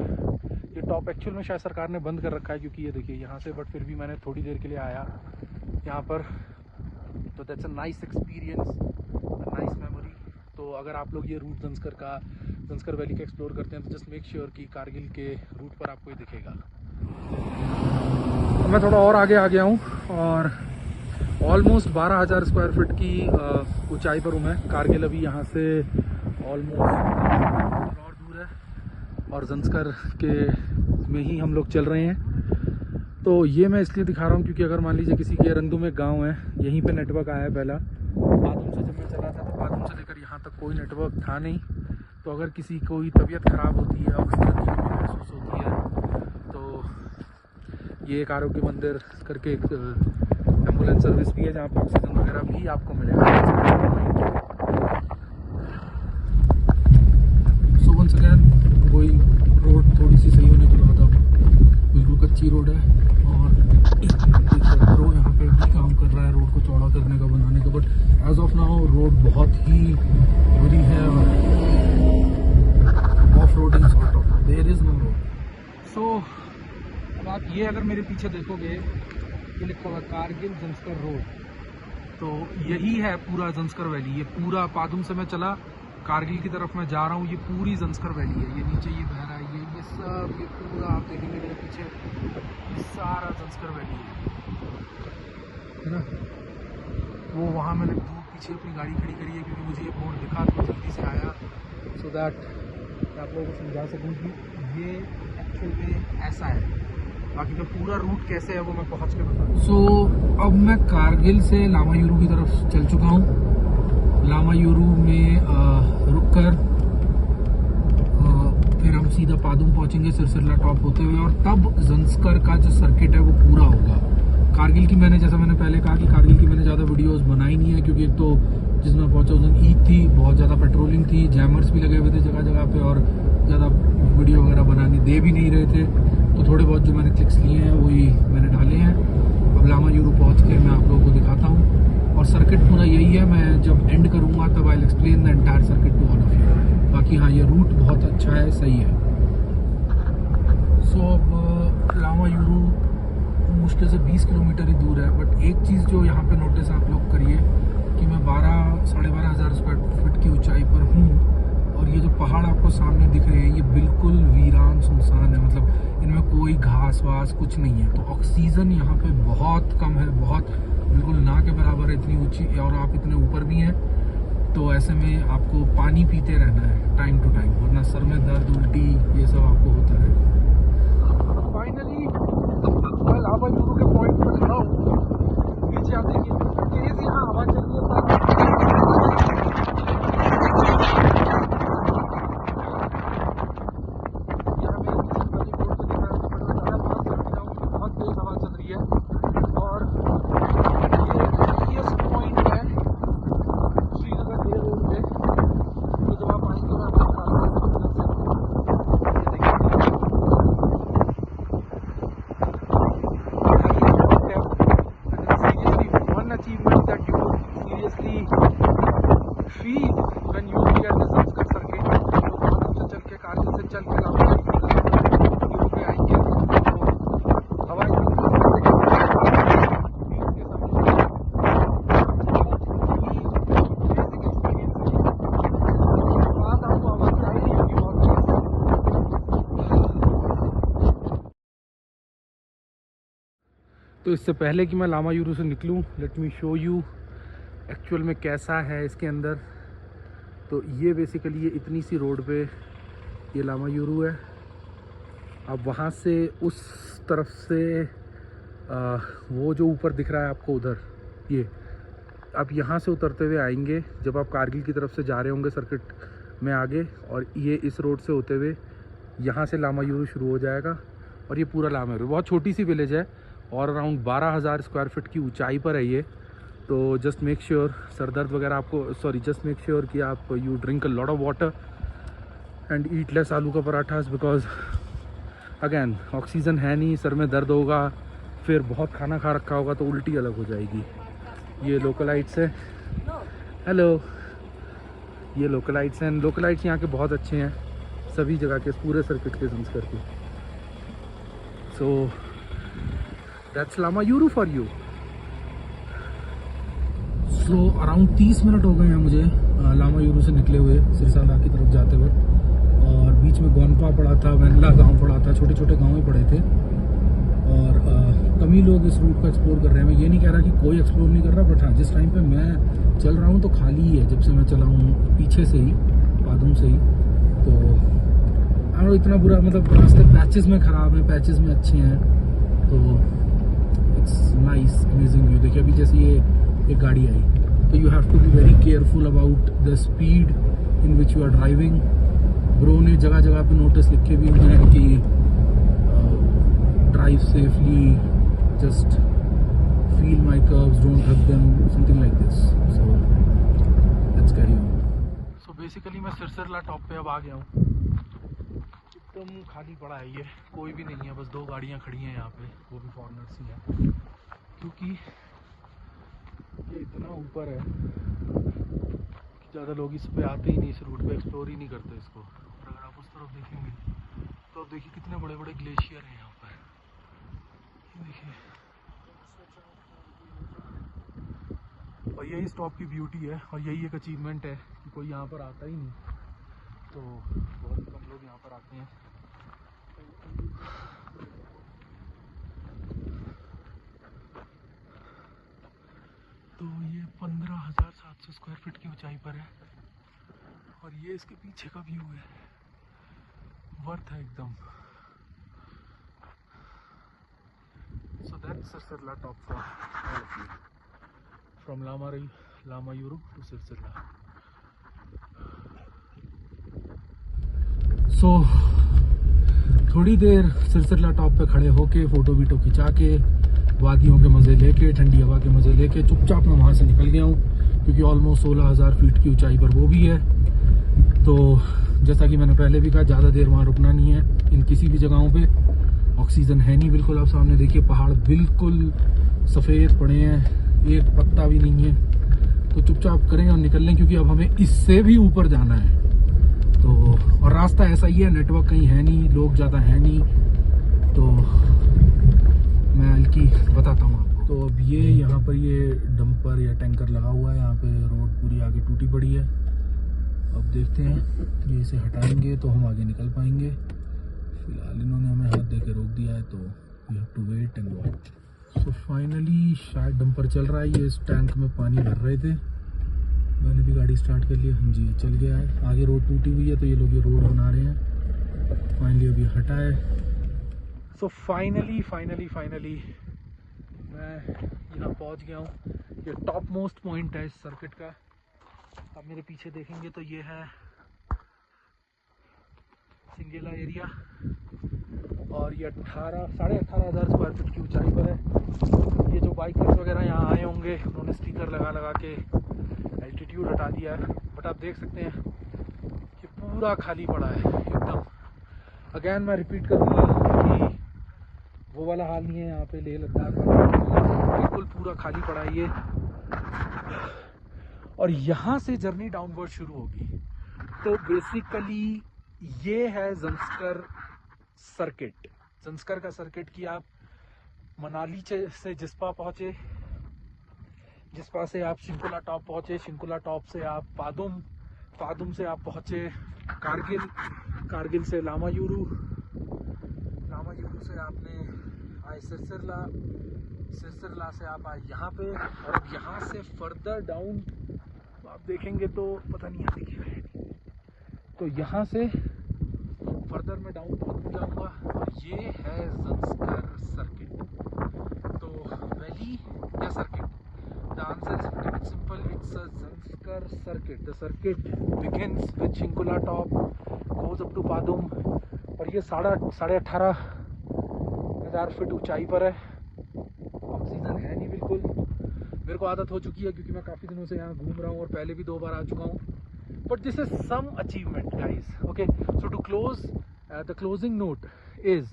ये टॉप एक्चुअल में शायद सरकार ने बंद कर रखा है, क्योंकि ये देखिए यहाँ से, बट फिर भी मैंने थोड़ी देर के लिए आया यहाँ पर, तो that's a nice experience, nice memory. तो अगर आप लोग ये रूट ज़ंस्कर वैली का एक्सप्लोर करते हैं तो जस्ट मेक श्योर कि कारगिल के रूट पर आपको ये दिखेगा। मैं थोड़ा और आगे आ गया हूँ और ऑलमोस्ट 12,000 स्क्वायर फीट की ऊंचाई पर हूँ मैं। कारगिल अभी यहाँ से ऑलमोस्ट और दूर है और ज़ंस्कर के में ही हम लोग चल रहे हैं। तो ये मैं इसलिए दिखा रहा हूँ क्योंकि अगर मान लीजिए किसी के रंगदू में गांव है, यहीं पे नेटवर्क आया पहला, पादुम से जब मैं चला था तो पादुम से लेकर यहाँ तक कोई नेटवर्क था नहीं। तो अगर किसी कोई तबीयत ख़राब होती है, ऑक्सीजन की कमी महसूस होती है, तो ये एक आरोग्य मंदिर करके एक एम्बुलेंस सर्विस भी है जहाँ पर ऑक्सीजन वगैरह भी आपको मिलेगा। सो वंस अगेन वही रोड थोड़ी सी सही होने के बाद अब बिल्कुल कच्ची रोड है और देख सकते हो यहाँ पे भी काम कर रहा है रोड को चौड़ा करने का, बनाने का, but as of now road बहुत ही बुरी है और off roading sort of, there is no road. So अब आप ये अगर मेरे पीछे देखोगे, ये लिखा हुआ कारगिल जंस्कर रोड, तो यही है पूरा जंस्कर वैली। ये पूरा पादुम से मैं चला कारगिल की तरफ मैं जा रहा हूँ, ये पूरी जंस्कर वैली है। ये नीचे ये बह रहा है, ये सब, ये पूरा आप देखेंगे मेरे पीछे, ये सारा जंस्कर वैली है ना। वो वहाँ मैंने दूर पीछे अपनी गाड़ी खड़ी करी है क्योंकि मुझे ये बोर्ड दिखा तो जल्दी से आया, सो दैट मैं आप लोगों को समझा सकूँ कि ये एक्चुअल में ऐसा है। बाकी का पूरा रूट कैसे है वो मैं पहुँच के बताऊँ। सो अब मैं कारगिल से लामायुरू की तरफ चल चुका हूँ। लामायुरू में रुक कर फिर हम सीधा पादुम पहुंचेंगे सिरसिरला टॉप होते हुए, और तब जंस्कर का जो सर्किट है वो पूरा होगा। कारगिल की मैंने पहले कहा कि कारगिल की मैंने ज़्यादा वीडियोस बनाई नहीं है क्योंकि एक तो जिसमें पहुंचा उस दिन ईद थी, बहुत ज़्यादा पेट्रोलिंग थी, जैमर्स भी लगे हुए थे जगह जगह पे और ज़्यादा वीडियो वगैरह बनाने दे भी नहीं रहे थे। तो थोड़े बहुत जो मैंने क्लिक्स लिए हैं वही मैंने डाले हैं। अब लामायुरू पहुँच के मैं आप लोगों को दिखाता हूँ और सर्किट पूरा यही है। मैं जब एंड करूँगा तब I will explain the entire circuit to all of you. बाकी हाँ, ये रूट बहुत अच्छा है, सही है। सो अब लामायुरू मुश्किल से 20 किलोमीटर ही दूर है, बट एक चीज़ जो यहाँ पे नोटिस आप लोग करिए कि मैं 12,500 स्क्वायर फीट की ऊंचाई पर हूँ और ये जो पहाड़ आपको सामने दिख रहे हैं ये बिल्कुल वीरान सुनसान है, मतलब इनमें कोई घास वास कुछ नहीं है। तो ऑक्सीजन यहाँ पे बहुत कम है, बहुत बिल्कुल ना के बराबर है, इतनी ऊंची, और आप इतने ऊपर भी हैं। तो ऐसे में आपको पानी पीते रहना है टाइम टू टाइम, वरना सर में दर्द, उल्टी, ये सब आपको होता है। फाइनली मैं लामायुरू के पॉइंट पर खड़ा हूँ। नीचे आप देखिए तेज यहाँ हवा चल रही है। तो इससे पहले कि मैं लामायुरू से निकलूं, let me show you actual में कैसा है इसके अंदर। तो ये बेसिकली ये इतनी सी रोड पे ये लामायुरू है। अब वहाँ से उस तरफ से वो जो ऊपर दिख रहा है आपको उधर, ये आप यहाँ से उतरते हुए आएंगे जब आप कारगिल की तरफ से जा रहे होंगे सर्किट में आगे, और ये इस रोड से होते हुए यहाँ से लामायुरू शुरू हो जाएगा। और ये पूरा लामायुरू बहुत छोटी सी विलेज है और अराउंड 12,000 स्क्वायर फीट की ऊंचाई पर है ये। तो जस्ट मेक श्योर सर दर्द वगैरह आपको जस्ट मेक श्योर कि आप you drink a lot of water and eat less आलू का पराठास, बिकॉज अगेन ऑक्सीजन है नहीं, सर में दर्द होगा, फिर बहुत खाना खा रखा होगा तो उल्टी अलग हो जाएगी। ये लोकलाइट्स है, हेलो, ये लोकलाइट्स हैं। लोकलाइट्स यहाँ के बहुत अच्छे हैं सभी जगह के, पूरे सर्किट के जंस्कर के। So that's Lamayuru for you. So around 30 minute हो गए हैं मुझे लामायुरू से निकले हुए सिरसाला की तरफ जाते हुए, और बीच में गोनपा पड़ा था, वेनला गांव पड़ा था, छोटे छोटे गाँव ही पड़े थे। और कम ही लोग इस रूट को एक्सप्लोर कर रहे हैं। मैं ये नहीं कह रहा कि कोई एक्सप्लोर नहीं कर रहा, बट हाँ जिस टाइम पे मैं चल रहा हूँ तो खाली ही है, जब से मैं चला हूँ पीछे से ही, पादुम से ही। तो इतना बुरा मतलब रास्ते पैचेस में ख़राब है, पैचेस में अच्छे हैं, तो इट्स नाइस अमेजिंग व्यू। देखिए अभी जैसे ये एक गाड़ी आई, तो you have to be very careful about the speed in which you are driving. Bro ने जगह जगह पे नोटिस लिखे भी हुए हैं कि drive safely, just feel my curves, don't hug them, something like this. So let's carry on. So basically मैं सिरसिरला टॉप पे अब आ गया हूँ। एकदम खाली पड़ा है ये, कोई भी नहीं है, बस 2 गाड़ियाँ खड़ी हैं यहाँ पे, वो भी फॉरनर्स ही हैं, क्योंकि ये इतना ऊपर है कि ज़्यादा लोग इस पे आते ही नहीं, इस रूट पे एक्सप्लोर ही नहीं करते इसको। और अगर आप उस तरफ देखेंगे तो आप देखिए कितने बड़े बड़े ग्लेशियर हैं यहाँ पर, ये देखिए। और यही स्टॉप की ब्यूटी है, और यही एक अचीवमेंट है कि कोई यहाँ पर आता ही नहीं, तो बहुत कम लोग यहाँ पर आते हैं। तो ये 15,700 स्क्वायर फीट की ऊंचाई पर है, और ये इसके पीछे का व्यू है, वर्थ है एकदम। So that's Sirsirla top for all of you, from Lamayuru to Sirsirla. So थोड़ी देर सिरसिरला टॉप पे खड़े होके फोटो वीटो खिंचा के, वादियों के मज़े लेके, ठंडी हवा के मज़े लेके चुपचाप मैं वहाँ से निकल गया हूँ, क्योंकि ऑलमोस्ट 16,000 फीट की ऊंचाई पर वो भी है। तो जैसा कि मैंने पहले भी कहा, ज़्यादा देर वहाँ रुकना नहीं है इन किसी भी जगहों पे। ऑक्सीजन है नहीं बिल्कुल, आप सामने देखिए पहाड़ बिल्कुल सफ़ेद पड़े हैं, एक पत्ता भी नहीं है। तो चुपचाप करें और निकल लें, क्योंकि अब हमें इससे भी ऊपर जाना है। तो और रास्ता ऐसा ही है, नेटवर्क कहीं है नहीं, लोग ज़्यादा है नहीं, तो मैं हल्की बताता हूँ आपको। तो अब ये यहाँ पर ये डंपर या टैंकर लगा हुआ है, यहाँ पे रोड पूरी आगे टूटी पड़ी है। अब देखते हैं, ये इसे हटाएंगे तो हम आगे निकल पाएंगे। फिलहाल इन्होंने हमें हाथ दे के रोक दिया है, तो we have to wait and watch. So finally शायद डंपर चल रहा है। ये इस टैंक में पानी भर रहे थे, मैंने भी गाड़ी स्टार्ट कर लिया। हाँ जी, चल गया है। आगे रोड टूटी हुई है, तो ये लोग ये रोड बना रहे हैं। फाइनली अभी हटा है। सो फाइनली मैं यहाँ पहुँच गया हूँ। ये टॉप मोस्ट पॉइंट है इस सर्किट का। आप मेरे पीछे देखेंगे तो ये है सिंगेला एरिया, और ये 18,500 स्क्वायर फीट की ऊंचाई पर है। ये जो बाइकर्स वगैरह यहाँ आए होंगे, उन्होंने स्टिकर लगा के एल्टीट्यूड हटा दिया है, बट आप देख सकते हैं कि पूरा खाली पड़ा है एकदम। अगेन मैं रिपीट करूँगा कि वो वाला हाल नहीं है यहाँ पे लेह लद्दाख वाला, बिल्कुल पूरा खाली पड़ा है ये। और यहाँ से जर्नी डाउनवर्ड शुरू होगी। तो बेसिकली ये है ज़ंस्कर सर्किट। ज़ंस्कर का सर्किट कि आप मनाली से जिस्पा पहुँचे, जिस्पा से आप शिंकुला टॉप पहुँचे, शिंकुला टॉप से आप पादुम, पादुम से आप पहुँचे कारगिल, कारगिल से लामायुरु, लामायुरु से आपने आए सिरसिरला, सिरसिरला से आप आए यहाँ पे, और अब यहाँ से फर्दर डाउन तो आप देखेंगे तो पता नहीं यहाँ दिखेगा है नहीं, तो यहाँ से फर्दर मैं डाउन पहुँच जाऊँगा। और ये है ज़ंस्कर सर्किट। तो वैली या circuit, the answer is very simple, it's a Zanskar circuit. The circuit begins with Shinkula top, goes up to Padum, और ये 18,500 फीट ऊंचाई पर है। ऑक्सीजन है नहीं बिल्कुल, मेरे को आदत हो चुकी है क्योंकि मैं काफ़ी दिनों से यहाँ घूम रहा हूँ और पहले भी 2 बार आ चुका हूँ। But this is some achievement guys, okay. So to close the closing note is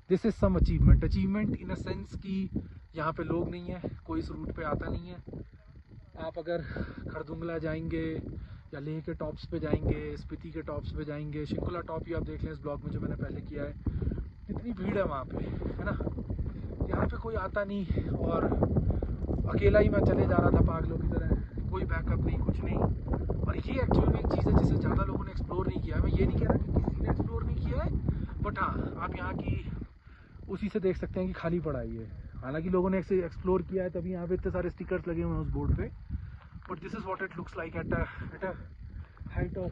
this is some achievement. Achievement in a sense कि यहाँ पे लोग नहीं है, कोई इस रूट पे आता नहीं है। आप अगर खरदुंगला जाएंगे या लेह के टॉप्स पे जाएंगे, स्पीति के टॉप्स पे जाएंगे, शिंकुला टॉप ही आप देख लें इस ब्लॉग में जो मैंने पहले किया है, कितनी भीड़ है वहाँ पे, है ना। यहाँ पे कोई आता नहीं, और अकेला ही मैं चले जा रहा था पागलों की तरह, कोई बैकअप नहीं, कुछ नहीं। और ये एक्चुअल में एक चीज़ है जिसे ज़्यादा लोगों ने एक्सप्लोर नहीं किया है। मैं ये नहीं कह रहा कि किसी ने एक्सप्लोर नहीं किया है, बट हाँ, आप यहाँ की उसी से देख सकते हैं कि खाली पड़ा है ये। हालांकि लोगों ने इसे एक्सप्लोर किया है, तभी यहाँ पे इतने सारे स्टिकर्स लगे हुए हैं उस बोर्ड पे। But this is what it looks like at a height of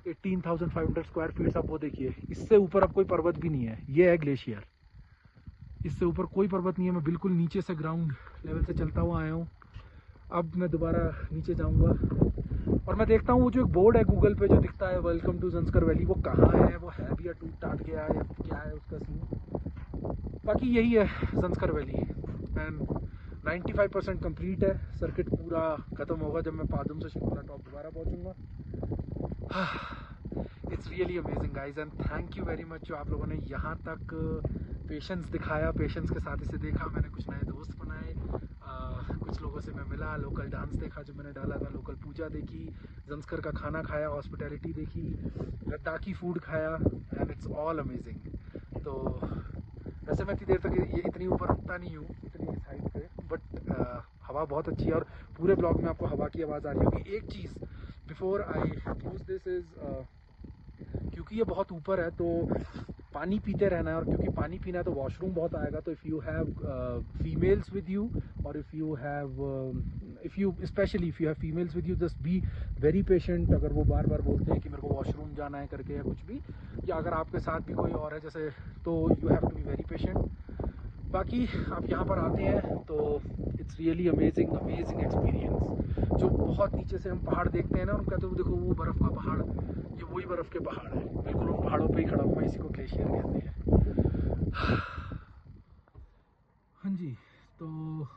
18,500 square feet. आप वो देखिए, इससे ऊपर अब कोई पर्वत भी नहीं है, ये है ग्लेशियर, इससे ऊपर कोई पर्वत नहीं है। मैं बिल्कुल नीचे से ग्राउंड लेवल से चलता हुआ आया हूँ। अब मैं दोबारा नीचे जाऊँगा और मैं देखता हूँ वो जो एक बोर्ड है गूगल पे जो दिखता है वेलकम टू ज़ंस्कर वैली, वो कहाँ है, वो है भी या टूट टाट गया है या क्या है उसका सीन। बाकी यही है ज़ंस्कर वैली एंड 95% कंप्लीट है। सर्किट पूरा ख़त्म होगा जब मैं पादुम से शिकोला टॉप दोबारा पहुँचूँगा। It's really amazing guys and thank you very much जो आप लोगों ने यहाँ तक पेशेंस दिखाया, पेशेंस के साथ इसे देखा। मैंने कुछ नए दोस्त बनाए, कुछ लोगों से मैं मिला, लोकल डांस देखा जो मैंने डाला था, लोकल पूजा देखी, ज़ंस्कर का खाना खाया, हॉस्पिटैलिटी देखी, लद्दाखी फूड खाया एंड इट्स ऑल अमेजिंग। तो वैसे मैं इतनी देर तक ये इतनी ऊपर उठता नहीं हूँ इतनी इस हाइट पे, बट हवा बहुत अच्छी है और पूरे ब्लॉग में आपको हवा की आवाज़ आ रही होगी। एक चीज़ before I close this is क्योंकि ये बहुत ऊपर है तो पानी पीते रहना है, और क्योंकि पानी पीना है तो वॉशरूम बहुत आएगा। तो if you have females with you और if you specially if you have females with you just be very patient. अगर वो बार बार बोलते हैं कि मेरे को वॉशरूम जाना है करके या कुछ भी, या अगर आपके साथ भी कोई और है जैसे, तो you have to be very patient. बाकी आप यहाँ पर आते हैं तो इट्स रियली अमेजिंग एक्सपीरियंस। जो बहुत नीचे से हम पहाड़ देखते हैं ना, उनका तो देखो वो बर्फ़ का पहाड़, ये वही बर्फ़ के पहाड़ है। बिल्कुल उन पहाड़ों पे ही खड़ा हूँ मैं, इसी को ग्लेशियर कहते हैं। हाँ जी, तो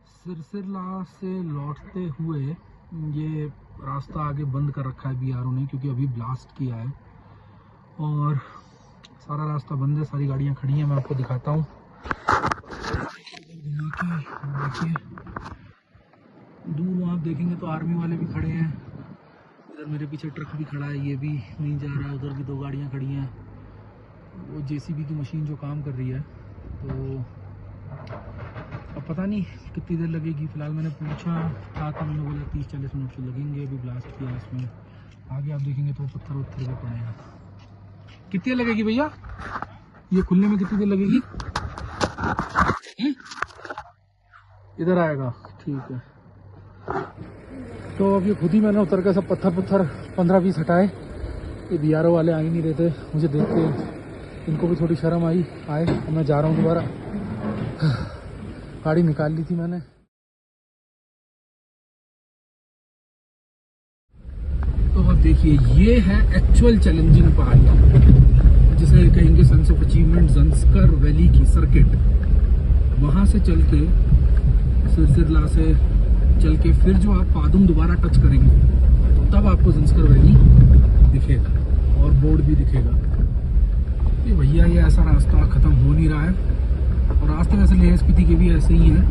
सिरसिरला से लौटते हुए ये रास्ता आगे बंद कर रखा है BRO ने, क्योंकि अभी ब्लास्ट किया है और सारा रास्ता बंद है, सारी गाड़ियाँ खड़ी हैं। मैं आपको दिखाता हूँ। देखिए दूर वहाँ देखेंगे तो आर्मी वाले भी खड़े हैं। इधर मेरे पीछे ट्रक भी खड़ा है, ये भी नहीं जा रहा है। उधर भी 2 गाड़ियाँ खड़ी हैं, वो JCB की मशीन जो काम कर रही है। तो अब पता नहीं कितनी देर लगेगी। फ़िलहाल मैंने पूछा था तो मैंने बोला 30-40 मिनट तो लगेंगे। अभी ब्लास्ट किया इसमें, आगे आप देखेंगे तो पत्थर उत्थर भी पड़े हैं। कितनी देर लगेगी भैया ये खुलने में, कितनी देर लगेगी? इधर आएगा, ठीक है। तो अब ये खुद ही मैंने उतर के सब पत्थर 15-20 हटाए। ये BRO वाले आ ही नहीं रहे थे, मुझे देख के इनको भी थोड़ी शर्म आए। मैं जा रहा हूँ दोबारा, गाड़ी निकाल ली थी मैंने। तो अब देखिए ये है एक्चुअल चैलेंजिंग पहाड़ियाँ, जिसे कहेंगे सेंस ऑफ अचीवमेंट ज़ंस्कर वैली की सर्किट। वहाँ से चल के सिरसिरला से चल के फिर जो आप पादुम दोबारा टच करेंगे तब आपको ज़ंस्कर वैली दिखेगा और बोर्ड भी दिखेगा। ये भैया ये ऐसा रास्ता ख़त्म हो नहीं रहा है, और रास्ते वैसे लेह स्पीति के भी ऐसे ही हैं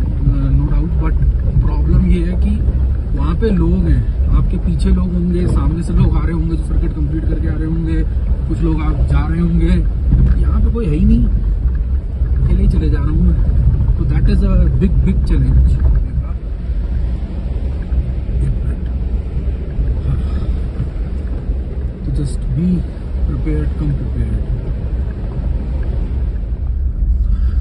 नो डाउट, बट प्रॉब्लम ये है कि वहाँ पे लोग हैं, आपके पीछे लोग होंगे, सामने से लोग आ रहे होंगे जो सर्किट कंप्लीट करके आ रहे होंगे, कुछ लोग आप जा रहे होंगे। यहाँ पे कोई है ही नहीं, अकेले ही चले जा रहा हूँ मैं। तो that is a big challenge. तो just be prepared, come prepared.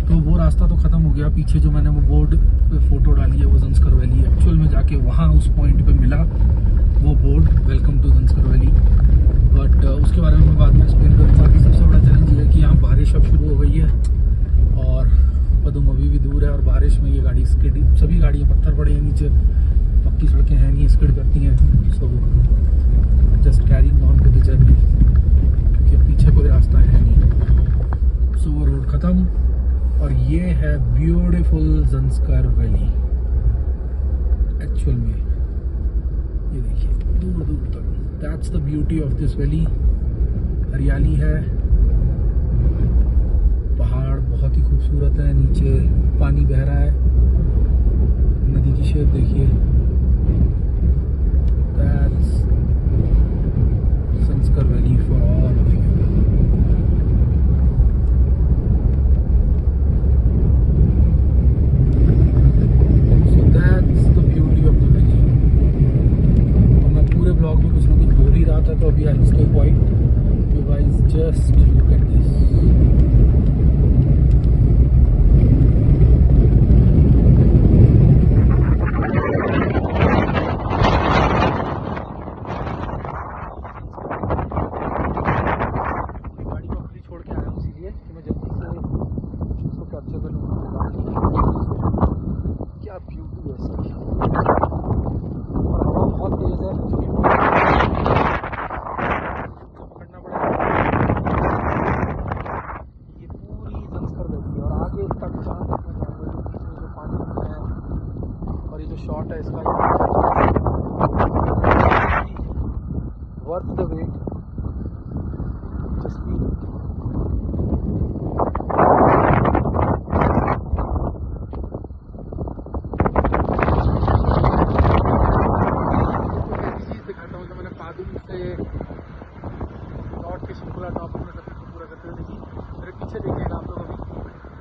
तो वो रास्ता तो ख़त्म हो गया। पीछे जो मैंने वो बोर्ड पे फ़ोटो डाली है वो ज़ंस्कर वैली, एक्चुअल में जाके वहाँ उस पॉइंट पे मिला वो board welcome to Zanskar valley. But उसके बारे में मैं बाद में एक्सप्लेन करूँगा। कि सबसे बड़ा चैलेंज ये है कि यहाँ बारिश अब शुरू हो गई है और पदुम अभी भी दूर है, और बारिश में ये गाड़ी स्किड, सभी गाड़ियाँ पत्थर पड़े हैं नीचे, पक्की सड़कें हैं नहीं, स्किड करती हैं। So just carrying on to the journey, क्योंकि पीछे कोई रास्ता है नहीं। सो वो रोड ख़त्म और ये है ब्यूटीफुल ज़ंस्कर वैली एक्चुअल में। ये देखिए दूर दूर तक, that's the beauty of this valley. हरियाली है, पहाड़ बहुत ही खूबसूरत है, नीचे पानी बह रहा है, नदी की शेप देखिए। That's Zanskar valley for all of you. Blog में कुछ ना कुछ बोल ही रहा था, तो अभी I stay quiet. You guys just look at this. गाड़ी को खुली छोड़ के आया हूँ इसीलिए कि मैं जल्दी से वर्थ द वेट। जस्ट दिखाता हूँ। जो मैंने पादुम से लौट के शिंकुला टॉप अपने सफर को पूरा करते हुए देखी, मेरे पीछे देखिएगा आप लोग, अभी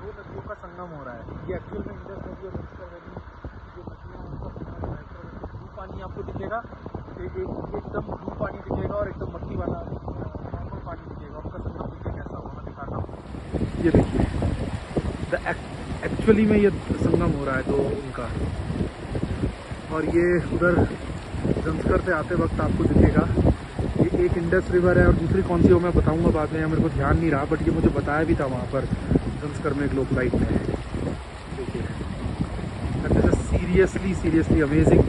दो नदियों का संगम हो रहा है। ये एक्चुअल में इंडस नदी और रजिस्टर वैली जो नदियाँ हैं उनका संगम है। ब्लू पानी आपको दिखेगा, एकदम ब्लू पानी दिखेगा और एकदम मट्टी वाला नॉर्मल पानी दिखेगा। उनका संगम देखिए कैसा होगा, मैं दिखाता हूँ। ये देखिए एक्चुअली में ये संगम हो रहा है तो उनका, और ये उधर जंस्कर से आते वक्त आपको दिखेगा। ये एक इंडस रिवर है और दूसरी कौन सी हो मैं बताऊंगा बाद में, मेरे को ध्यान नहीं रहा, बट ये मुझे बताया भी था वहाँ पर जंस्कर में एक लोक लाइट में। देखिए सीरियसली अमेजिंग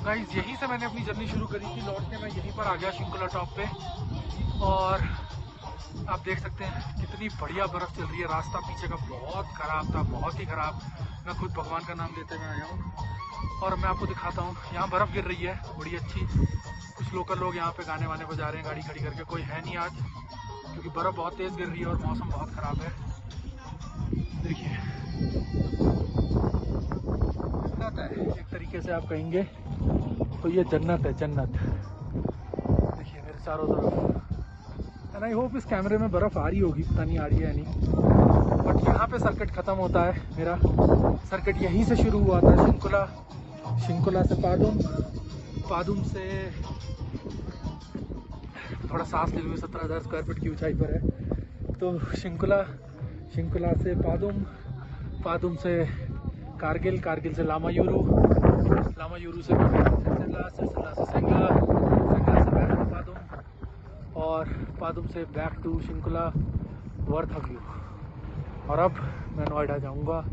गाइस। यहीं से मैंने अपनी जर्नी शुरू करी थी, लौट के मैं यहीं पर आ गया शिंकुला टॉप पे, और आप देख सकते हैं कितनी बढ़िया बर्फ़ चल रही है। रास्ता पीछे का बहुत ख़राब था, बहुत ही ख़राब। मैं खुद भगवान का नाम लेते हुए आया हूँ और मैं आपको दिखाता हूँ। यहाँ बर्फ़ गिर रही है बड़ी अच्छी। कुछ लोकल लोग यहाँ पे गाने वाने बजा रहे हैं गाड़ी खड़ी करके। कोई है नहीं आज क्योंकि बर्फ़ बहुत तेज़ गिर रही है और मौसम बहुत ख़राब है। देखिए जन्नत है एक तरीके से आप कहेंगे तो, ये जन्नत है, जन्नत। देखिए मेरे चारों तरफ, एंड आई होप इस कैमरे में बर्फ़ आ रही होगी, पता नहीं आ रही है या नहीं। बट यहाँ पे सर्किट ख़त्म होता है मेरा। सर्किट यहीं से शुरू हुआ था, शिंकुला से पादुम से थोड़ा सांस ले लूँ, 17,000 स्क्वायर फीट की ऊंचाई पर है। तो शिंकुला से पादुम से कारगिल से लामायूरू से सिरसिल्ला से सेंगा से बैक टू पादुम, और पादुम से back to Shinkula worth a view. और अब मैं नोएडा जाऊंगा।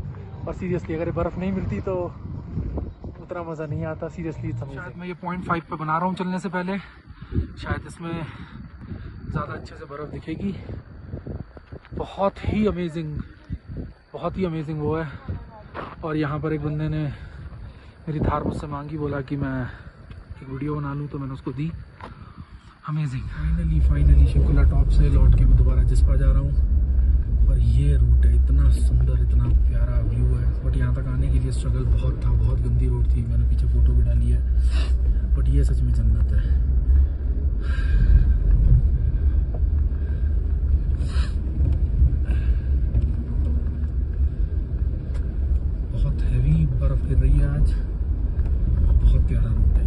और सीरियसली अगर बर्फ़ नहीं मिलती तो उतना मज़ा नहीं आता। सीरियसली शायद मैं ये 0.5 पे बना रहा हूँ चलने से पहले, शायद इसमें ज़्यादा अच्छे से बर्फ़ दिखेगी। बहुत ही अमेजिंग वो है। और यहाँ पर एक बंदे ने मेरी थार मुझसे मांगी, बोला कि मैं एक वीडियो बना लूँ, तो मैंने उसको दी। अमेजिंग। फाइनली शिंकुला टॉप से लौट के मैं दोबारा जिस्पा जा रहा हूँ, और ये रूट है, इतना सुंदर, इतना प्यारा व्यू है। बट यहाँ तक आने के लिए स्ट्रगल बहुत था, बहुत गंदी रोड थी। मैंने पीछे फ़ोटो भी डाली है, बट ये सच में जन्नत है। बहुत हैवी बर्फ़ गिर रही है आज, बहुत प्यारा रूट है।